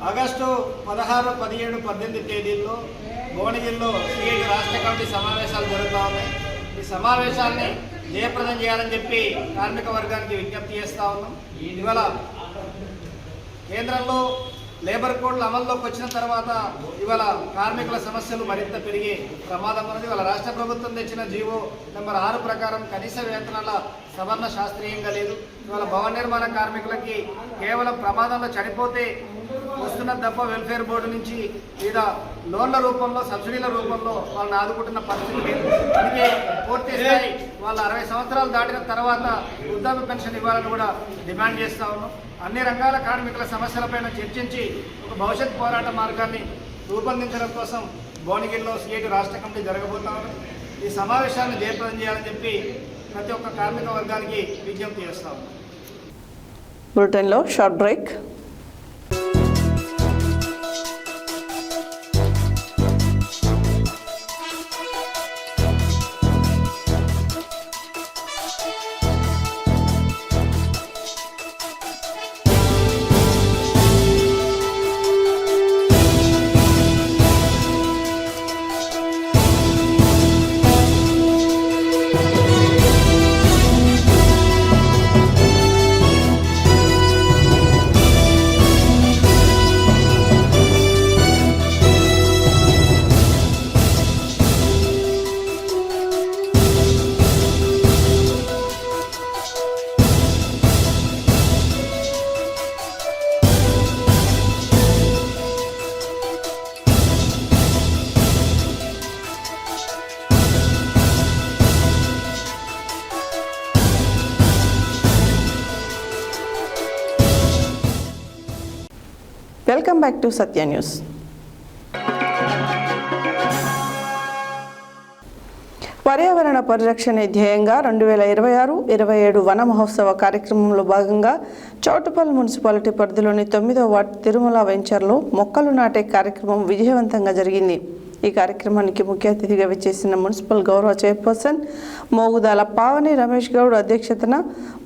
ఆగస్టు 16, 17, 18 తేదీల్లో భువనగిరిలో సిఐటి రాష్ట్ర కమిటీ సమావేశాలు జరుగుతూ ఉన్నాయి. ఈ సమావేశాన్ని జయప్రదం చేయాలని చెప్పి కార్మిక వర్గానికి విజ్ఞప్తి చేస్తూ ఉన్నాం. ఇవాళ కేంద్రంలో లేబర్ కోడ్లు అమల్లోకి వచ్చిన తర్వాత ఇవాళ కార్మికుల సమస్యలు మరింత పెరిగే ప్రమాదం ఉన్నది. ఇవాళ రాష్ట్ర ప్రభుత్వం తెచ్చిన జీవో నెంబర్ 6 ప్రకారం కనీస వేతనాల సవరణ శాస్త్రీయంగా లేదు. ఇవాళ భవన నిర్మాణ కార్మికులకి కేవలం ప్రమాదంలో చనిపోతే వస్తున్న తప్ప వెల్ఫేర్ బోర్డు నుంచి లేదా లోన్ల రూపంలో సబ్సిడీల రూపంలో వాళ్ళని ఆదుకుంటున్న పరిస్థితి లేదు. అందుకే పూర్తి స్థాయి వాళ్ళ 60 సంవత్సరాలు దాటిన తర్వాత వృద్ధాప్య పెన్షన్ ఇవ్వాలని కూడా డిమాండ్ చేస్తూ ఉన్నాం. అన్ని రంగాల కార్మికుల సమస్యలపైన చర్చించి ఒక భవిష్యత్ పోరాట మార్గాన్ని రూపొందించడం కోసం భువనగిరిలో సిఐటి రాష్ట్ర కమిటీ జరగబోతా ఉన్నాం. ఈ సమావేశాన్ని జయప్రదం చేయాలని చెప్పి ప్రతి ఒక్క కార్మిక వర్గానికి విజ్ఞప్తి చేస్తా ఉన్నాం. బులెటిన్లో short break. Welcome back to Satya news. పర్యావరణ పరిరక్షణ ధ్యేయంగా 2026-27 వన మహోత్సవ కార్యక్రమంలో భాగంగా చౌటుప్పల్ మున్సిపాలిటీ పరిధిలోని 9వ వార్డు తిరుమల వెంచర్లో మొక్కలు నాటే కార్యక్రమం విజయవంతంగా జరిగింది. ఈ కార్యక్రమానికి ముఖ్య అతిథిగా విచ్చేసిన మున్సిపల్ గౌరవ చైర్పర్సన్ మోగుదాల పావని రమేష్ గౌడ్ అధ్యక్షతన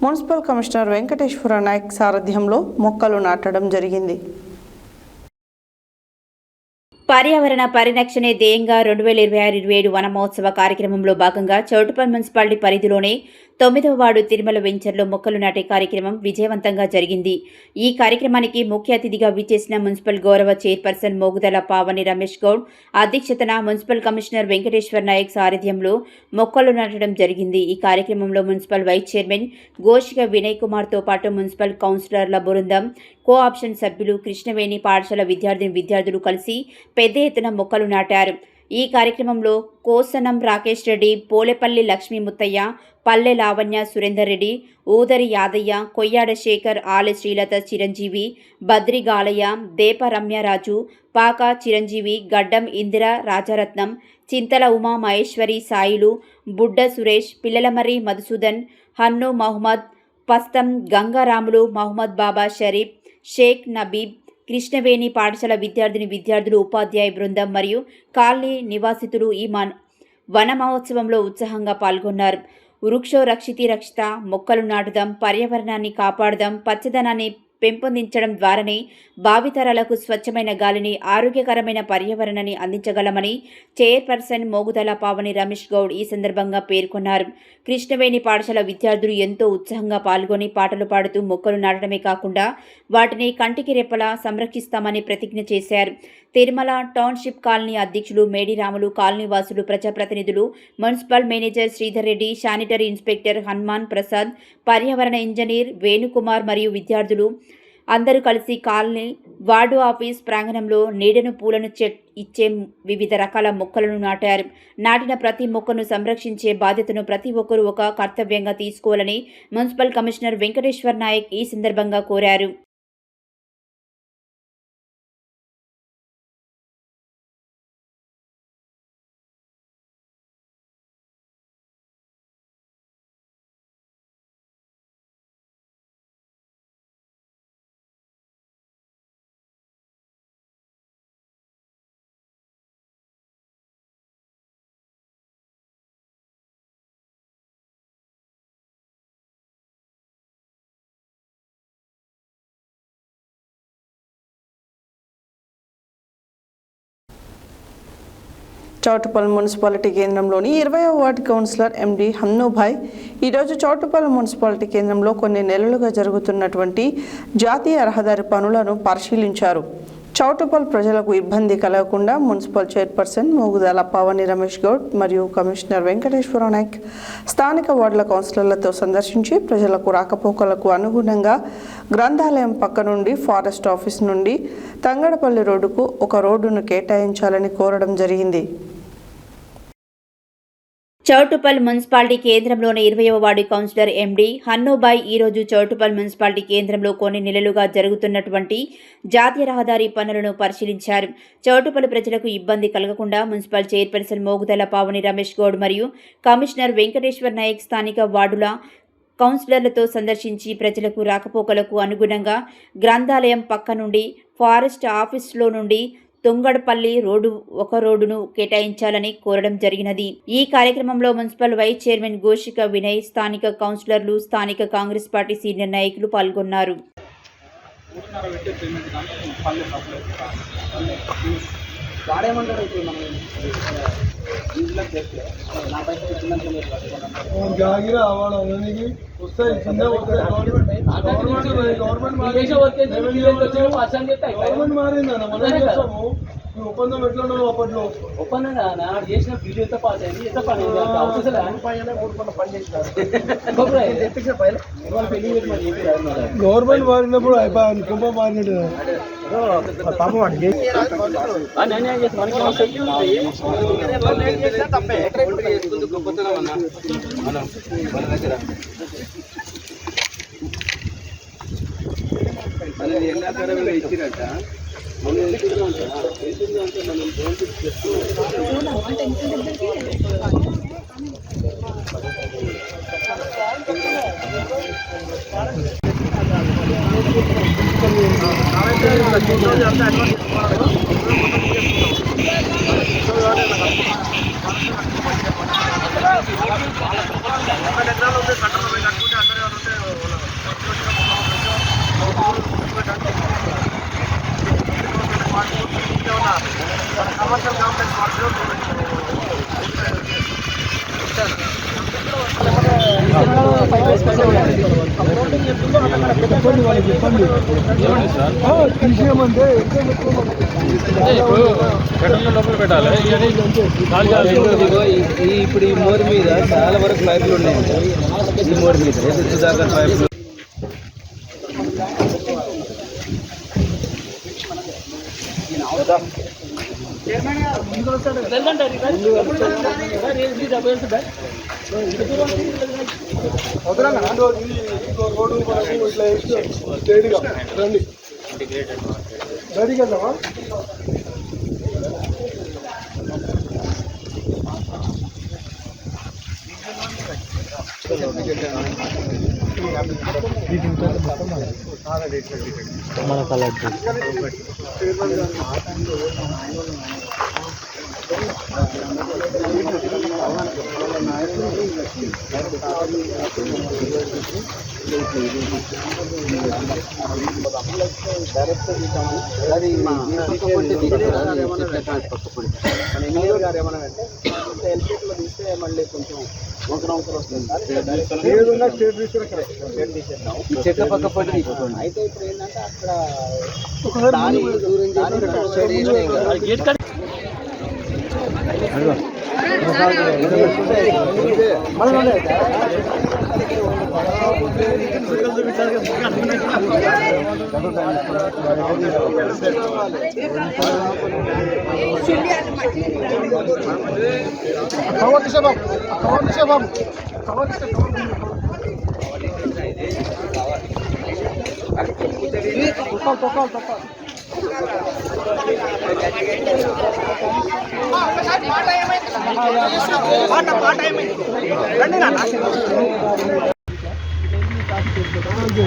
మున్సిపల్ కమిషనర్ వెంకటేశ్వర నాయక్ సారథ్యంలో మొక్కలు నాటడం జరిగింది. పర్యావరణ పరిరక్షణే ధ్యేయంగా 2026-27 వన మహోత్సవ కార్యక్రమంలో భాగంగా చౌటుప్పల్ మున్సిపాలిటీ పరిధిలోనే 9వ వార్డు తిరుమల వెంచర్లో మొక్కలు నాటే కార్యక్రమం విజయవంతంగా జరిగింది. ఈ కార్యక్రమానికి ముఖ్య అతిథిగా విచ్చేసిన మున్సిపల్ గౌరవ చైర్పర్సన్ మోగుదల పావని రమేష్ గౌడ్ అధ్యక్షతన మున్సిపల్ కమిషనర్ వెంకటేశ్వర నాయక్ సారథ్యంలో మొక్కలు నాటడం జరిగింది. ఈ కార్యక్రమంలో municipal vice chairman Goshika Vinay కుమార్తో పాటు మున్సిపల్ కౌన్సిలర్ల బృందం, కో ఆప్షన్ సభ్యులు, కృష్ణవేణి పాఠశాల విద్యార్థులు కలిసి పెద్ద ఎత్తున మొక్కలు నాటారు. ఈ కార్యక్రమంలో కోసనం రాకేష్ రెడ్డి, పోలేపల్లి లక్ష్మీ ముత్తయ్య, పల్లె లావణ్య సురేందర్ రెడ్డి, ఊదరి యాదయ్య, కొయ్యాడ శేఖర్, ఆలె శ్రీలత చిరంజీవి, బద్రి గాలయ్య, దేప రమ్యరాజు, పాక చిరంజీవి, గడ్డం ఇందిర రాజరత్నం, చింతల ఉమా మహేశ్వరి, సాయిలు, బుడ్డ సురేష్, పిల్లలమర్రి మధుసూదన్, హన్ను మహమ్మద్, పస్తం గంగారాములు, మహమ్మద్ బాబా షరీఫ్, షేక్ నబీబ్, కృష్ణవేణి పాఠశాల విద్యార్థులు, ఉపాధ్యాయ బృందం మరియు కాలనీ నివాసితులు ఈ వన మహోత్సవంలో ఉత్సాహంగా పాల్గొన్నారు. వృక్షో రక్షితి రక్షిత, మొక్కలు నాటుదాం, పర్యావరణాన్ని కాపాడుదాం, పచ్చదనాన్ని పెంపొందించడం ద్వారానే భావితరాలకు స్వచ్ఛమైన గాలిని, ఆరోగ్యకరమైన పర్యావరణాన్ని అందించగలమని చైర్పర్సన్ మోగుదల పావని రమేష్ గౌడ్ ఈ సందర్భంగా పేర్కొన్నారు. కృష్ణవేణి పాఠశాల విద్యార్థులు ఎంతో ఉత్సాహంగా పాల్గొని పాటలు పాడుతూ మొక్కలు నాటడమే కాకుండా వాటిని కంటికి రెప్పలా సంరక్షిస్తామని ప్రతిజ్ఞ చేశారు. తిరుమల టౌన్షిప్ కాలనీ అధ్యక్షులు మేడిరాములు, కాలనీవాసులు, ప్రజాప్రతినిధులు, municipal manager Sridhar Reddy, sanitary inspector Hanuman Prasad, పర్యావరణ ఇంజనీర్ వేణుకుమార్ మరియు విద్యార్థులు అందరూ కలిసి కాలనీ వార్డు ఆఫీస్ ప్రాంగణంలో నీడను, పూలను ఇచ్చే వివిధ రకాల మొక్కలను నాటారు. నాటిన ప్రతి మొక్కను సంరక్షించే బాధ్యతను ప్రతి ఒక్కరూ ఒక కర్తవ్యంగా తీసుకోవాలని మున్సిపల్ కమిషనర్ వెంకటేశ్వర్ నాయక్ ఈ సందర్భంగా కోరారు. చౌటుప్పల్ మున్సిపాలిటీ కేంద్రంలోని 20వ వార్డు కౌన్సిలర్ ఎండి హన్నూభాయ్ ఈరోజు చౌటుప్పల్ మున్సిపాలిటీ కేంద్రంలో కొన్ని నెలలుగా జరుగుతున్నటువంటి జాతీయ రహదారి పనులను పరిశీలించారు. చౌటుప్పల్ ప్రజలకు ఇబ్బంది కలగకుండా మున్సిపల్ చైర్పర్సన్ మోగుదాల పావని రమేష్ గౌడ్ మరియు కమిషనర్ వెంకటేశ్వర నాయక్ స్థానిక వార్డుల కౌన్సిలర్లతో సందర్శించి ప్రజలకు రాకపోకలకు అనుగుణంగా గ్రంథాలయం పక్క నుండి ఫారెస్ట్ ఆఫీస్ నుండి తంగడపల్లి రోడ్డుకు ఒక రోడ్డును కేటాయించాలని కోరడం జరిగింది. చౌటుప్పల్ మున్సిపాలిటీ కేంద్రంలోని 20వ వార్డు కౌన్సిలర్ ఎండి హన్నూభాయ్ ఈరోజు చౌటుప్పల్ మున్సిపాలిటీ కేంద్రంలో కొన్ని నెలలుగా జరుగుతున్నటువంటి జాతీయ రహదారి పనులను పరిశీలించారు. చౌటుప్పల్ ప్రజలకు ఇబ్బంది కలగకుండా మున్సిపల్ చైర్పర్సన్ మోగుదల పావని రమేష్ గౌడ్ మరియు కమిషనర్ వెంకటేశ్వర్ నాయక్ స్థానిక వార్డుల కౌన్సిలర్లతో సందర్శించి ప్రజలకు రాకపోకలకు అనుగుణంగా గ్రంథాలయం పక్క నుండి ఫారెస్ట్ ఆఫీసులో నుండి తుంగడపల్లి రోడ్డు ఒక రోడ్డును కేటాయించాలని కోరడం జరిగినది. ఈ కార్యక్రమంలో municipal vice chairman Goshika Vinay, స్థానిక కౌన్సిలర్లు, స్థానిక కాంగ్రెస్ పార్టీ సీనియర్ నాయకులు పాల్గొన్నారు. ఒప్పందం ఎట్లా ఉన్నావు అప్పట్లో? ఒప్పందం చేసిన బిల్లు ఎంత పాస్ అయింది, ఎంత పని గవర్నమెంట్ మారినప్పుడు అయిపోయింది, కుంభం మారినట్టు పాపం ఇచ్చిరట. కమర్షియల్ కాంప్లెక్స్ తీసేయమంటే లోపల పెట్టాలి. ఇప్పుడు ఈ మోర్ మీద చాలా వరకు పైపులు ఉన్నాయి. ఈ మోర్ మీద సుధాకర్ పైపులు రోడ్డు ఇట్లా స్టేట్గా రండి రెడీ కదమ్మా. మన కలర్ డైరెక్ట్ తీసాము. అది ఎమ్మెల్యే గారు ఏమన్నారంటే ఎల్పీలో తీస్తే మళ్ళీ కొంచెం వంకర వస్తుంది సార్. స్టేట్ తీసేద్దాం, చెట్ల పక్క పట్టి తీసుకోండి. అయితే ఇప్పుడు ఏంటంటే అక్కడ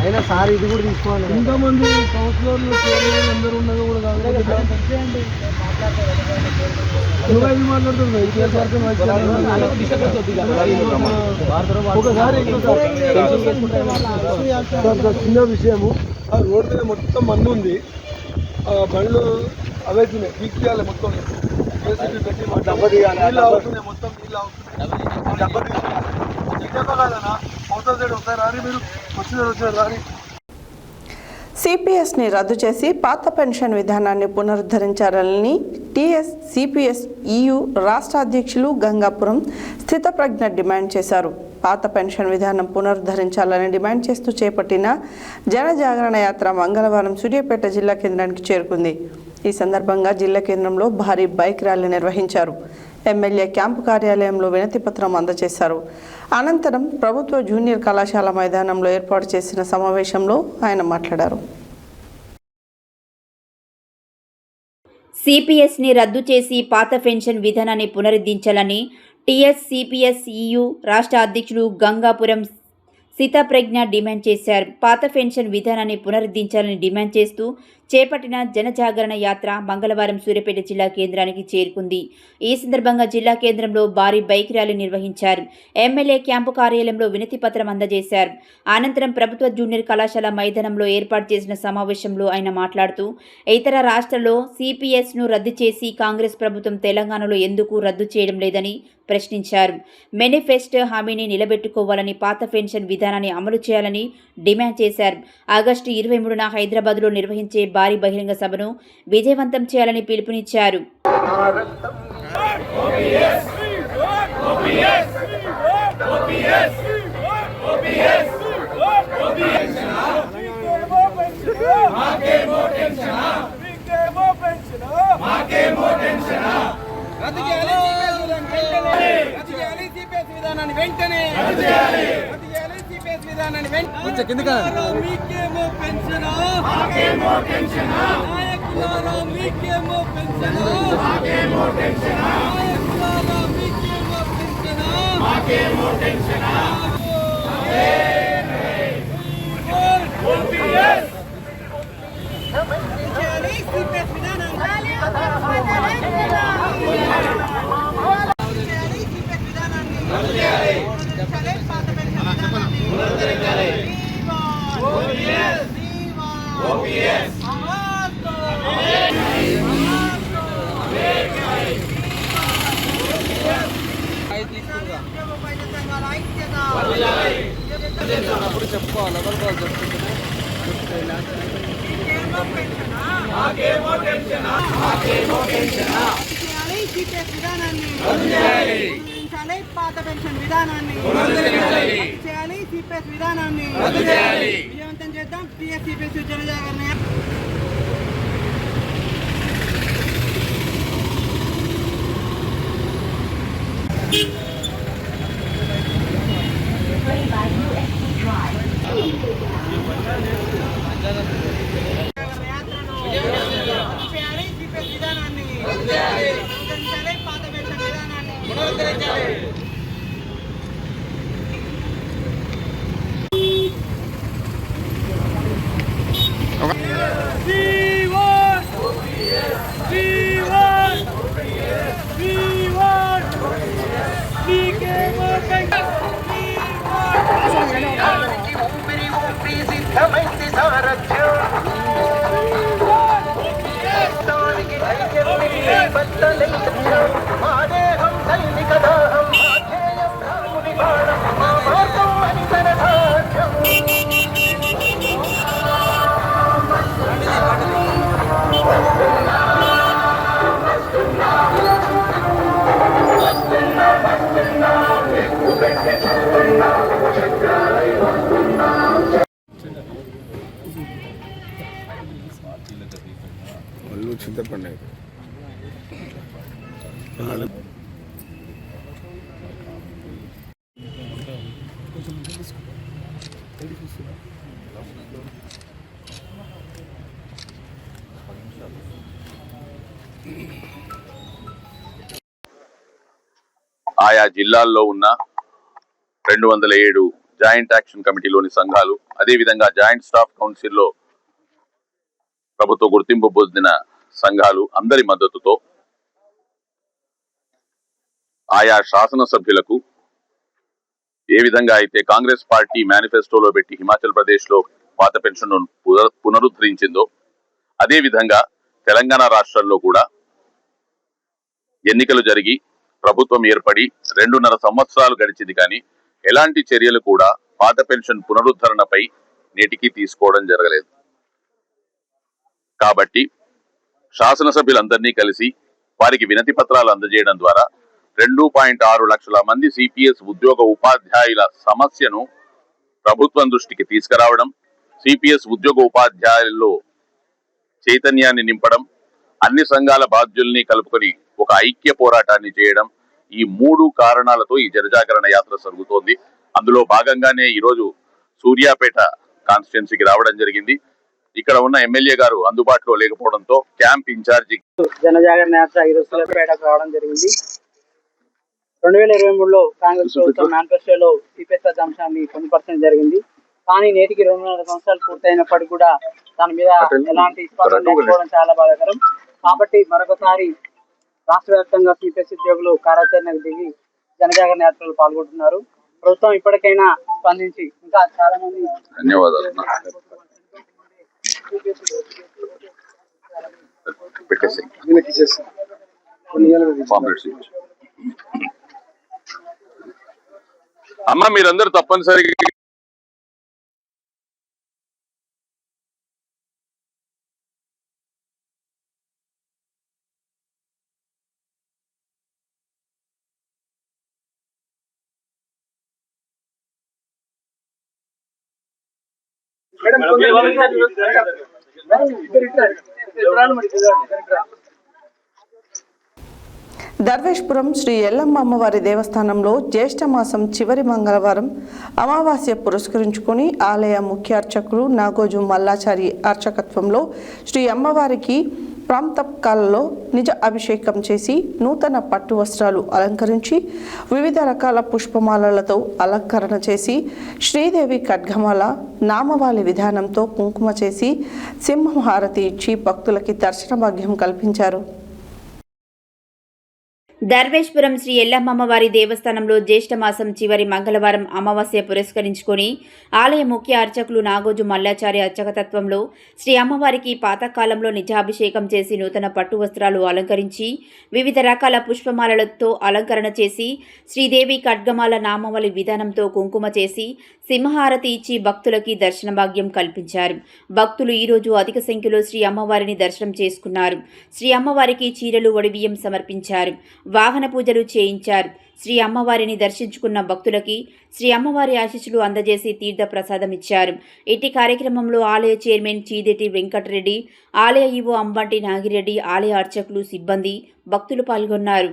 అయినా సార్ ఇది కూడా తీసుకోవాలి. ఇంతమంది కౌన్సిలర్లు అందరూ ఉన్నది కూడా కాదు. ఒకసారి చిన్న విషయము, ఆ రోడ్డు మీద మొత్తం మందు ఉంది, బండ్లు అవైతున్నాయి, పీక్ చేయాలి మొత్తం. సిపిఎస్ని రద్దు చేసి పాత పెన్షన్ విధానాన్ని పునరుద్ధరించాలని టీఎస్ సిపిఎస్ ఈయు రాష్ట్ర అధ్యక్షులు గంగాపురం స్థితప్రజ్ఞ డిమాండ్ చేశారు. పాత పెన్షన్ విధానం పునరుద్ధరించాలని డిమాండ్ చేస్తూ చేపట్టిన జనజాగరణ యాత్ర మంగళవారం సూర్యాపేట జిల్లా కేంద్రానికి చేరుకుంది. ఈ సందర్భంగా జిల్లా కేంద్రంలో భారీ బైక్ ర్యాలీ నిర్వహించారు. ఎమ్మెల్యే క్యాంపు కార్యాలయంలో వినతి పత్రం అందజేశారు. అనంతరం ప్రభుత్వ జూనియర్ కళాశాల మైదానంలో ఏర్పాటు చేసిన సమావేశంలో ఆయన మాట్లాడారు. సిపిఎస్ని రద్దు చేసి పాత పెన్షన్ విధానాన్ని పునరుద్ధరించాలని టీఎస్ సిపిఎస్ ఈయు రాష్ట్ర అధ్యక్షులు గంగాపురం స్థితప్రజ్ఞ డిమాండ్ చేశారు. పాత పెన్షన్ విధానాన్ని పునరుద్ధరించాలని డిమాండ్ చేస్తూ చేపట్టిన జనజాగరణ యాత్ర మంగళవారం సూర్యాపేట జిల్లా కేంద్రానికి చేరుకుంది. ఈ సందర్భంగా జిల్లా కేంద్రంలో భారీ బైక్ ర్యాలీ నిర్వహించారు. ఎమ్మెల్యే క్యాంపు కార్యాలయంలో వినతి పత్రం అందజేశారు. అనంతరం ప్రభుత్వ జూనియర్ కళాశాల మైదానంలో ఏర్పాటు చేసిన సమావేశంలో ఆయన మాట్లాడుతూ ఇతర రాష్ట్రాల్లో సిపిఎస్ను రద్దు చేసి కాంగ్రెస్ ప్రభుత్వం తెలంగాణలో ఎందుకు రద్దు చేయడం లేదని ప్రశ్నించారు. మేనిఫెస్టో హామీని నిలబెట్టుకోవాలని, పాత పెన్షన్ విధానాన్ని అమలు చేయాలని డిమాండ్ చేశారు. ఆగస్టు 23న హైదరాబాద్లో నిర్వహించే భారీ బహిరంగ సభను విజయవంతం చేయాలని పిలుపునిచ్చారు. పాత పెన్షన్ విధానాన్ని చేయాలి. సిపిఎస్ విధానాన్ని విజయవంతం చేద్దాం. టీఎస్ సిపిఎస్ జనజాగరణ ఆయా జిల్లాల్లో ఉన్న 207 జాయింట్ యాక్షన్ కమిటీలోని సంఘాలు, అదేవిధంగా జాయింట్ స్టాఫ్ కౌన్సిల్లో ప్రభుత్వ గుర్తింపు పొందిన సంఘాలు అందరి మద్దతుతో ఆయా శాసనసభ్యులకు ఏ విధంగా అయితే కాంగ్రెస్ పార్టీ మేనిఫెస్టోలో పెట్టి హిమాచల్ ప్రదేశ్ లో పాత పెన్షన్ పునరుద్ధరించిందో అదే విధంగా తెలంగాణ రాష్ట్రంలో కూడా ఎన్నికలు జరిగి ప్రభుత్వం ఏర్పడి 2.5 సంవత్సరాలు గడిచింది, కానీ ఎలాంటి చర్యలు కూడా పాత పెన్షన్ పునరుద్ధరణపై నేటికి తీసుకోవడం జరగలేదు. కాబట్టి శాసనసభ్యులందరినీ కలిసి వారికి వినతి పత్రాలు అందజేయడం ద్వారా 2.6 లక్షల మంది సిపిఎస్ ఉద్యోగ ఉపాధ్యాయుల సమస్యను ప్రభుత్వం దృష్టికి తీసుకురావడం, సిపిఎస్ ఉద్యోగ ఉపాధ్యాయుల్లో చైతన్యాన్ని నింపడం, అన్ని సంఘాల బాధ్యుల్ని కలుపుకొని ఒక ఐక్య పోరాటాన్ని చేయడం, ఈ 3 కారణాలతో ఈ జనజాగరణ యాత్ర జరుగుతోంది. అందులో భాగంగానే ఈరోజు సూర్యాపేట కాన్స్టిట్యున్సీకి రావడం జరిగింది. ఇక్కడ ఉన్న ఎమ్మెల్యే గారు అందుబాటులో లేకపోవడంతో క్యాంప్ ఇన్ఛార్జి జనజాగరణ యాత్ర ఈరోజు సూర్యాపేటకు రావడం జరిగింది. 2023లో కాంగ్రెస్ ప్రభుత్వం మేనిఫెస్టోలో సిపిఎస్ అంశాన్ని పొందుపరచడం జరిగింది. కానీ నేటికి 2.5 సంవత్సరాలు పూర్తయినప్పటికీ కూడా దాని మీద ఎలాంటి స్పందన లేకపోవడం చాలా బాధాకరం. కాబట్టి మరొకసారి రాష్ట్ర వ్యాప్తంగా సిపిఎస్ ఉద్యోగులు కార్యాచరణకు దిగి జనజాగరణ యాత్రలో పాల్గొంటున్నారు. ప్రభుత్వం ఇప్పటికైనా స్పందించి ఇంకా చాలా మంది ధన్యవాదాలు అమ్మ, మీరందరూ తప్పనిసరిగా దర్వేష్పురం శ్రీ ఎల్లమ్మ అమ్మవారి దేవస్థానంలో జ్యేష్ఠ మాసం చివరి మంగళవారం అమావాస్య పురస్కరించుకొని ఆలయ ముఖ్య అర్చకులు నాగోజు మల్లాచారి అర్చకత్వంలో శ్రీ అమ్మవారికి ప్రాంతకాలలో నిజ అభిషేకం చేసి నూతన పట్టు వస్త్రాలు అలంకరించి వివిధ రకాల పుష్పమాలలతో అలంకరణ చేసి శ్రీదేవి ఖడ్గమాల నామవాలి విధానంతో కుంకుమ చేసి సింహహారతి ఇచ్చి భక్తులకి దర్శన భాగ్యం కల్పించారు. దర్వేష్పురం శ్రీ ఎల్లమ్మవారి దేవస్థానంలో జ్యేష్ఠ మాసం చివరి మంగళవారం అమావాస్య పురస్కరించుకొని ఆలయ ముఖ్య అర్చకులు నాగోజు మల్లాచారి అర్చకతత్వంలో శ్రీ అమ్మవారికి పాతకాలంలో నిజాభిషేకం చేసి నూతన పట్టు వస్త్రాలు అలంకరించి వివిధ రకాల పుష్పమాలలతో అలంకరణ చేసి శ్రీదేవి ఖడ్గమాల నామవళి విధానంతో కుంకుమ చేసి సింహహారతి ఇచ్చి భక్తులకి దర్శన భాగ్యం కల్పించారు. భక్తులు ఈరోజు అధిక సంఖ్యలో శ్రీ అమ్మవారిని దర్శనం చేసుకున్నారు. శ్రీ అమ్మవారికి చీరలు వడిబియ్యం సమర్పించారు. వాహన పూజలు చేయించారు. శ్రీ అమ్మవారిని దర్శించుకున్న భక్తులకి శ్రీ అమ్మవారి ఆశీస్సులు అందజేసి తీర్థ ప్రసాదం ఇచ్చారు. ఇట్టి కార్యక్రమంలో ఆలయ చైర్మన్ చీదెటి వెంకటరెడ్డి, ఆలయ ఈవో అంబంటి నాగిరెడ్డి, ఆలయ అర్చకులు, సిబ్బంది, భక్తులు పాల్గొన్నారు.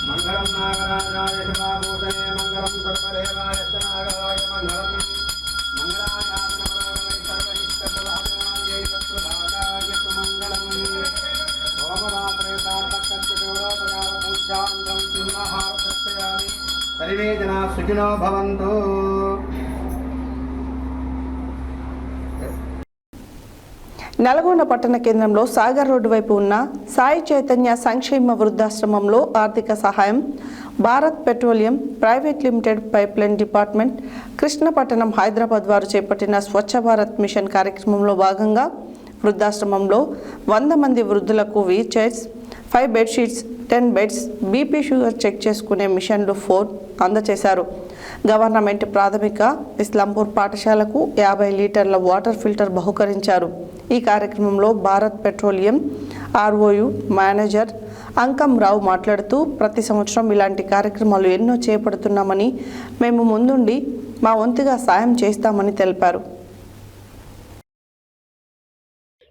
మంగళం నాగరాజాయ శివాభూషణే మంగళం సర్వదేవాయ నాగరాయ మంగళం సర్వే జనా సుఖినో భవంతు. నల్గొండ పట్టణ కేంద్రంలో సాగర్ రోడ్డు వైపు ఉన్న సాయి చైతన్య సంక్షేమ వృద్ధాశ్రమంలో ఆర్థిక సహాయం Bharat petroleum private limited pipeline department Krishnapatnam Hyderabad వారు చేపట్టిన స్వచ్ఛ భారత్ మిషన్ కార్యక్రమంలో భాగంగా వృద్ధాశ్రమంలో 100 మంది వృద్ధులకు wheelchairs, 5 bedsheets, 10 beds, BP sugar check చేసుకునే మిషన్లు 4 అందజేశారు. గవర్నమెంట్ ప్రాథమిక ఇస్లాంపూర్ పాఠశాలకు 50 లీటర్ల వాటర్ ఫిల్టర్ బహుకరించారు. ఈ కార్యక్రమంలో భారత్ పెట్రోలియం ఆర్ఓయు మేనేజర్ అంకం రావు మాట్లాడుతూ ప్రతి సంవత్సరం ఇలాంటి కార్యక్రమాలు ఎన్నో చేపడుతున్నామని, మేము ముందుండి మా వంతుగా సాయం చేస్తామని తెలిపారు.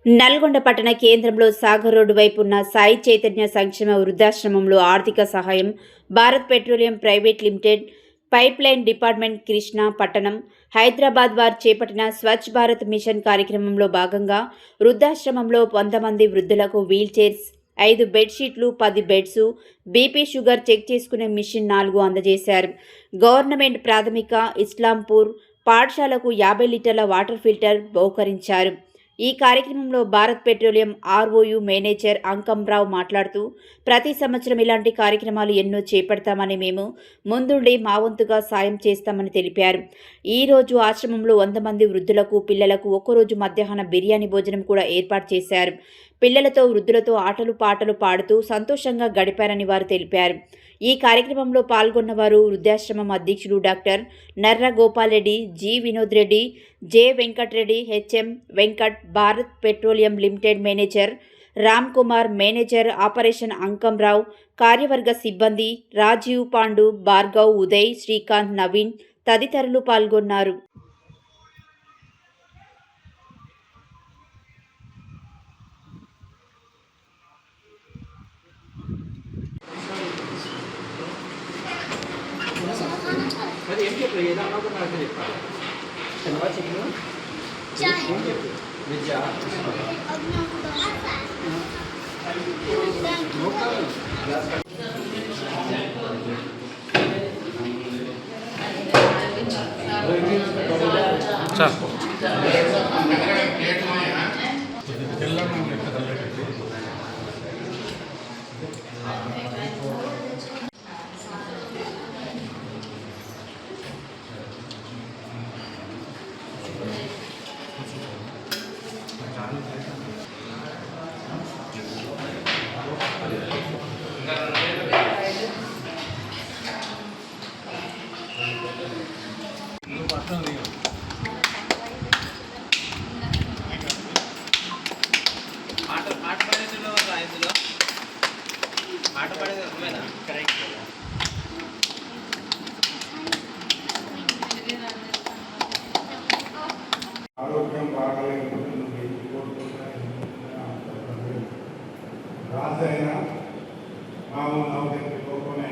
నల్గొండ పట్టణ కేంద్రంలో సాగర్ రోడ్డు వైపు ఉన్న సాయి చైతన్య సంక్షేమ వృద్ధాశ్రమంలో ఆర్థిక సహాయం Bharat petroleum private limited pipe line department Krishna పట్టణం హైదరాబాద్ వారు చేపట్టిన స్వచ్ఛ భారత్ మిషన్ కార్యక్రమంలో భాగంగా వృద్ధాశ్రమంలో 100 మంది వృద్ధులకు వీల్ చైర్స్, 5 బెడ్షీట్లు, 10 బెడ్స్, బీపీ షుగర్ చెక్ చేసుకునే మిషన్ 4 అందజేశారు. గవర్నమెంట్ ప్రాథమిక ఇస్లాంపూర్ పాఠశాలకు 50 లీటర్ల వాటర్ ఫిల్టర్ బహుకరించారు. ఈ కార్యక్రమంలో భారత్ పెట్రోలియం ఆర్ఓయు మేనేజర్ అంకంరావు మాట్లాడుతూ, ప్రతి సంవత్సరం ఇలాంటి కార్యక్రమాలు ఎన్నో చేపడతామని, మేము ముందుండి మా వంతుగా సాయం చేస్తామని తెలిపారు. ఈ రోజు ఆశ్రమంలో 100 మంది వృద్ధులకు, పిల్లలకు ఒక్కరోజు మధ్యాహ్న బిర్యానీ భోజనం కూడా ఏర్పాటు చేశారు. పిల్లలతో, వృద్ధులతో ఆటలు పాటలు పాడుతూ సంతోషంగా గడిపారని వారు తెలిపారు. ఈ కార్యక్రమంలో పాల్గొన్నవారు వృద్ధాశ్రమం అధ్యక్షుడు doctor Narra Gopal Reddy, G Vinod Reddy, J Venkatareddy, HM Venkat, Bharat petroleum limited manager Ram Kumar, manager operation Ankamrao, కార్యవర్గ సిబ్బంది రాజీవ్, పాండు, భార్గవ్, ఉదయ్, శ్రీకాంత్, నవీన్ తదితరులు పాల్గొన్నారు. ఆరోగ్యం బాగాలేదు రాజైనా మామూలు నౌకరికి పోకుండా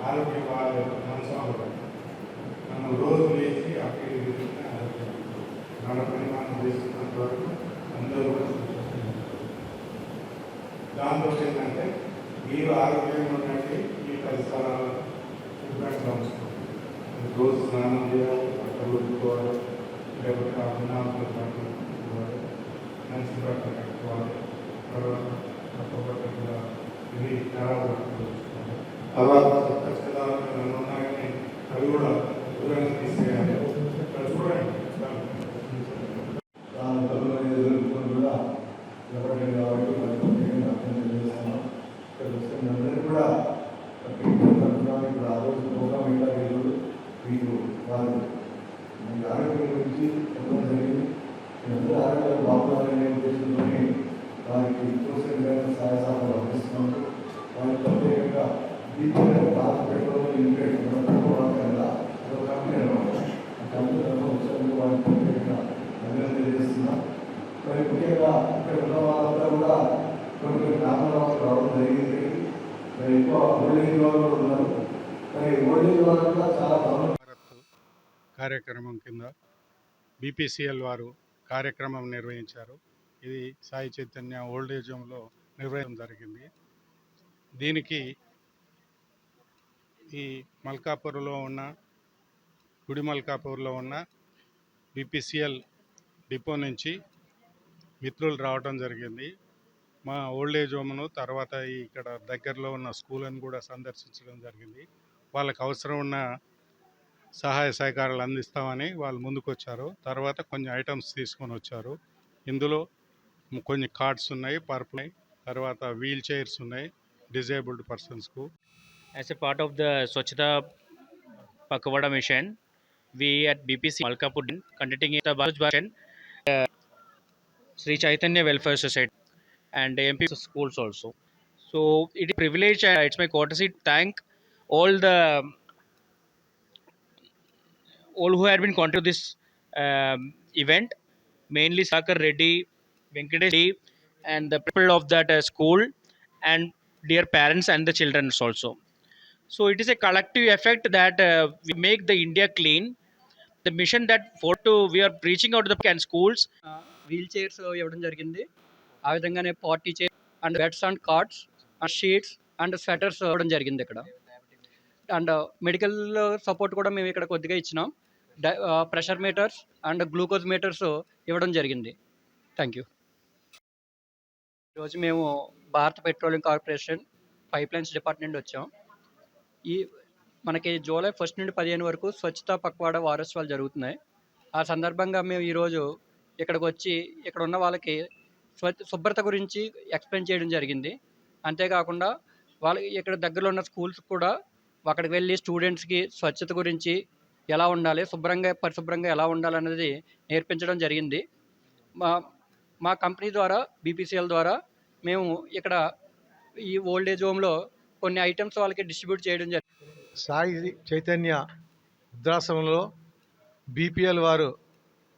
ఆరోగ్యం బాగాలేదు మనసు మనం రోజు లేచి అక్కడికి మన పని మనం చేస్తున్నంత వరకు అందరూ కూడా దాంతో ఏంటంటే మీరు ఆరోగ్యంగా ఉండండి, ఈ పరిసరాలు శుభ్రంగా ఉంచుకోండి. రోజు స్నానం చేయాలి, బట్టలు ఉట్టుకోవాలి, లేకపోతే అన్నాలు కట్టుకోవాలి, మంచి బట్టలు కట్టుకోవాలి, తర్వాత కొత్త బట్టలు కూడా ఇవి ఖరాబ్ కట్టుకోవాలి. తర్వాత కొత్త చెదాలు ఉన్నాయని అవి కూడా దూరంగా తీసేయాలి. ఇక్కడ చూడండి దాని తల్లులు ఎదుర్కొని కూడా ఎవరికైనా కాబట్టి ప్రత్యేకంగా అర్థం చేస్తున్నాం. ఇక్కడ వస్తున్న అందరికీ కూడా ఇప్పుడు ఆ రోజు ప్రోగ్రామ్ ఇంకా వీళ్ళు వారు మీ ఆరోగ్యం గురించి చెప్పడం జరిగింది. అందరూ ఆరోగ్యాలు బాగున్నారనే ఉద్దేశంతో వారికి తోసిన సహాయ సహకారాలు అందిస్తున్నారు. వారికి ప్రత్యేకంగా భారత పెట్రోల్ లిమిటెడ్ కన్నా ఒక కంపెనీ అనమాట. ఆ కంపెనీ తరఫున వారికి ప్రత్యేకంగా అభినందన తెలియజేస్తున్నాం. మరి ముఖ్యంగా ఇక్కడ ఉన్న వాళ్ళంతా కూడా కొన్ని గ్రామాలకు రావడం జరిగింది. మరి ఎక్కువ ఓల్డేజ్ వాళ్ళు కూడా ఉన్నారు. మరి ఓల్డేజ్ వాళ్ళు కూడా చాలా కార్యక్రమం కింద బీపీసీఎల్ వారు కార్యక్రమం నిర్వహించారు. ఇది సాయి చైతన్య ఓల్డేజ్ హోమ్లో నిర్వహించడం జరిగింది. దీనికి ఈ మల్కాపూర్లో ఉన్న గుడి మల్కాపూర్లో ఉన్న బీపీసీఎల్ డిపో నుంచి మిత్రులు రావడం జరిగింది. మా ఓల్డేజ్ హోమ్ను తర్వాత ఇక్కడ దగ్గరలో ఉన్న స్కూళ్ళను కూడా సందర్శించడం జరిగింది. వాళ్ళకు అవసరం ఉన్న సహాయ సహకారాలు అందిస్తామని వాళ్ళు ముందుకు వచ్చారు. తర్వాత కొన్ని ఐటమ్స్ తీసుకొని వచ్చారు. ఇందులో కొన్ని కార్డ్స్ ఉన్నాయి, పర్పుల్, తర్వాత వీల్ చైర్స్ ఉన్నాయి disabled పర్సన్స్కు. As a part of the Swachhata Pakawada mission, we at BPC Malkapur conducting the Bharat Bhajan Sri Chaitanya Welfare Society and MP schools also. So it is a privilege and it's my courtesy to thank all who had been contributing to this event, mainly Sakar Reddy, Venkatesh Reddy, and the people of that school, and dear parents and the children also. So it is a collective effect that we make the India clean. The mission that we are reaching out to the schools. Wheelchairs ఇవ్వడం జరిగింది. ఆ విధంగానే party chair and beds and cards and sheets and sweaters ఇవ్వడం జరిగింది ఇక్కడ. And medical support కూడా మేము ఇక్కడ కొద్దిగా ఇచ్చినాం. Pressure meters and glucose meters ఇవ్వడం జరిగింది. Thank you. ఈరోజు మేము భారత పెట్రోలియం కార్పొరేషన్ పైప్లైన్స్ డిపార్ట్మెంట్ వచ్చాం. మనకి జూలై 1 నుండి 15 వరకు స్వచ్ఛతా పక్వాడా వారోత్సవాలు జరుగుతున్నాయి. ఆ సందర్భంగా మేము ఈరోజు ఇక్కడికి వచ్చి ఇక్కడ ఉన్న వాళ్ళకి శుభ్రత గురించి ఎక్స్ప్లెయిన్ చేయడం జరిగింది. అంతేకాకుండా వాళ్ళకి ఇక్కడ దగ్గరలో ఉన్న స్కూల్స్ కూడా అక్కడికి వెళ్ళి స్టూడెంట్స్కి స్వచ్ఛత గురించి ఎలా ఉండాలి, పరిశుభ్రంగా ఎలా ఉండాలనేది నేర్పించడం జరిగింది. మా కంపెనీ ద్వారా BPCL ద్వారా మేము ఇక్కడ ఈ ఓల్డ్ ఏజ్ హోమ్లో కొన్ని ఐటమ్స్ వాళ్ళకి డిస్ట్రిబ్యూట్ చేయడం జరిగింది. సాయి చైతన్య వృద్ధాశ్రమంలో BPL వారు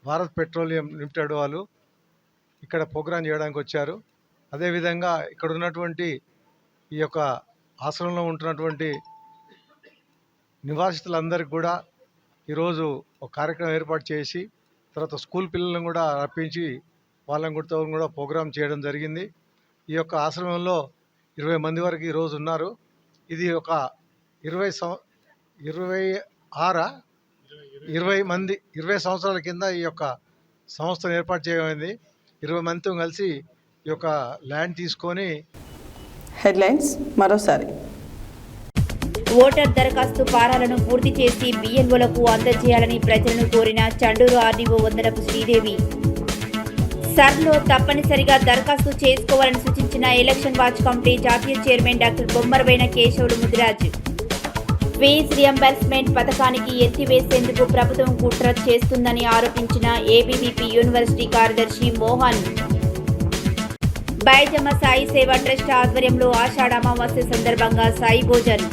భారత్ పెట్రోలియం లిమిటెడ్ వాళ్ళు ఇక్కడ ప్రోగ్రాం చేయడానికి వచ్చారు. అదేవిధంగా ఇక్కడ ఉన్నటువంటి ఈ యొక్క ఆశ్రమంలో ఉంటున్నటువంటి నివాసితులందరికీ కూడా ఈరోజు ఒక కార్యక్రమం ఏర్పాటు చేసి తర్వాత స్కూల్ పిల్లలను కూడా రప్పించి వాళ్ళని కూడా ప్రోగ్రాం చేయడం జరిగింది. ఈ యొక్క ఆశ్రమంలో 20 మంది వరకు ఈరోజు ఉన్నారు. ఇది ఒక 20 సంవత్సరాల కింద ఈ యొక్క సంస్థను ఏర్పాటు చేయమైంది. 20 మందితో కలిసి ఈ యొక్క ల్యాండ్ తీసుకొని. హెడ్లైన్స్ మరోసారి. ఓటర్ దరఖాస్తు ఫారాలను పూర్తి చేసి BLOలకు అందజేయాలని ప్రజలను కోరిన చండూరు RDO వందనపు శ్రీదేవి. సర్లో తప్పనిసరిగా దరఖాస్తు చేసుకోవాలని సూచించిన ఎలక్షన్ వాచ్ కమిటీ జాతీయ chairman doctor Bommaravaina Keshavulu Mudiraj. Fees reimbursement పథకానికి ఎత్తివేసేందుకు ప్రభుత్వం కుట్ర చేస్తుందని ఆరోపించిన ABVP యూనివర్సిటీ కార్యదర్శి మోహన్. బైజమ్మ సాయి సేవా ట్రస్ట్ ఆధ్వర్యంలో ఆషాఢ అమావాస్య సందర్భంగా సాయి భోజన్.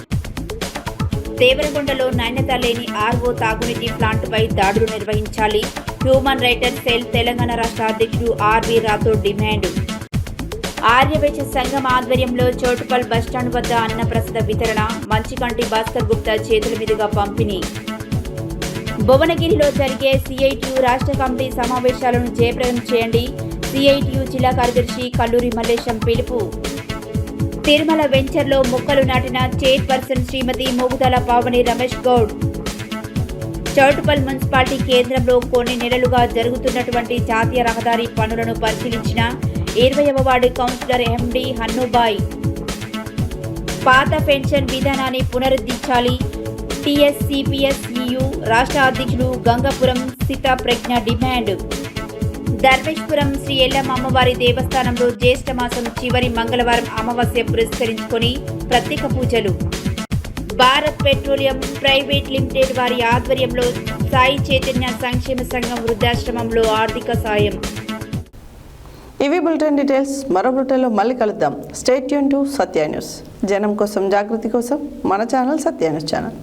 దేవరకొండలో నాణ్యత లేని RO తాగునీటి ప్లాంటుపై దాడులు నిర్వహించాలి. హ్యూమన్ రైట్స్ సెల్ తెలంగాణ రాష్ట్ర అధ్యక్షుడు RV రాథోడ్ డిమాండ్. ఆర్యవేశ సంఘం ఆధ్వర్యంలో చోటుపల్ బస్టాండ్ వద్ద అన్నప్రసాద వితరణ. మంచికంటి భాస్కర్ గుప్తా చేతుల మీదుగా పంపిణీ. భువనగిరిలో జరిగే CITU రాష్ట్ర కమిటీ సమావేశాలను జయప్రదం చేయండి. CITU జిల్లా కార్యదర్శి కల్లూరి మల్లేశం పిలుపు. తిరుమల వెంచర్లో మొక్కలు నాటిన చైర్పర్సన్ శ్రీమతి మోగుదాల పావని రమేష్ గౌడ్. చౌటుపల్ మున్సిపాలిటీ కేంద్రంలో కొన్ని నెలలుగా జరుగుతున్నటువంటి జాతీయ రహదారి పనులను పరిశీలించిన 20వ వార్డు కౌన్సిలర్ MD హన్నుబాయ్. పాత పెన్షన్ విధానాన్ని పునరుద్ధరించాలి. TSCPSEU రాష్ట్ర అధ్యక్షుడు గంగాపురం సీతాప్రజ్ఞ డిమాండ్. ధర్మేశ్వరం శ్రీ ఎల్లమ్మ అమ్మవారి దేవస్థానంలో జ్యేష్ఠ మాసం చివరి మంగళవారం అమావాస్య పురస్కరించుకొని ప్రత్యేక పూజలు. భారత్ పెట్రోలియం ప్రైవేట్ లిమిటెడ్ వారి ఆధ్వర్యంలో సాయి చైతన్య సంక్షేమ సంఘం వృద్ధాశ్రమంలో ఆర్థిక సాయం. ఇవి బులెటిన్ డీటెయిల్స్. మరో బులెటిన్లో మళ్ళీ కలుద్దాం. Stay tune to Satya news. జనం కోసం, జాగృతి కోసం మన ఛానల్ సత్య న్యూస్ ఛానల్.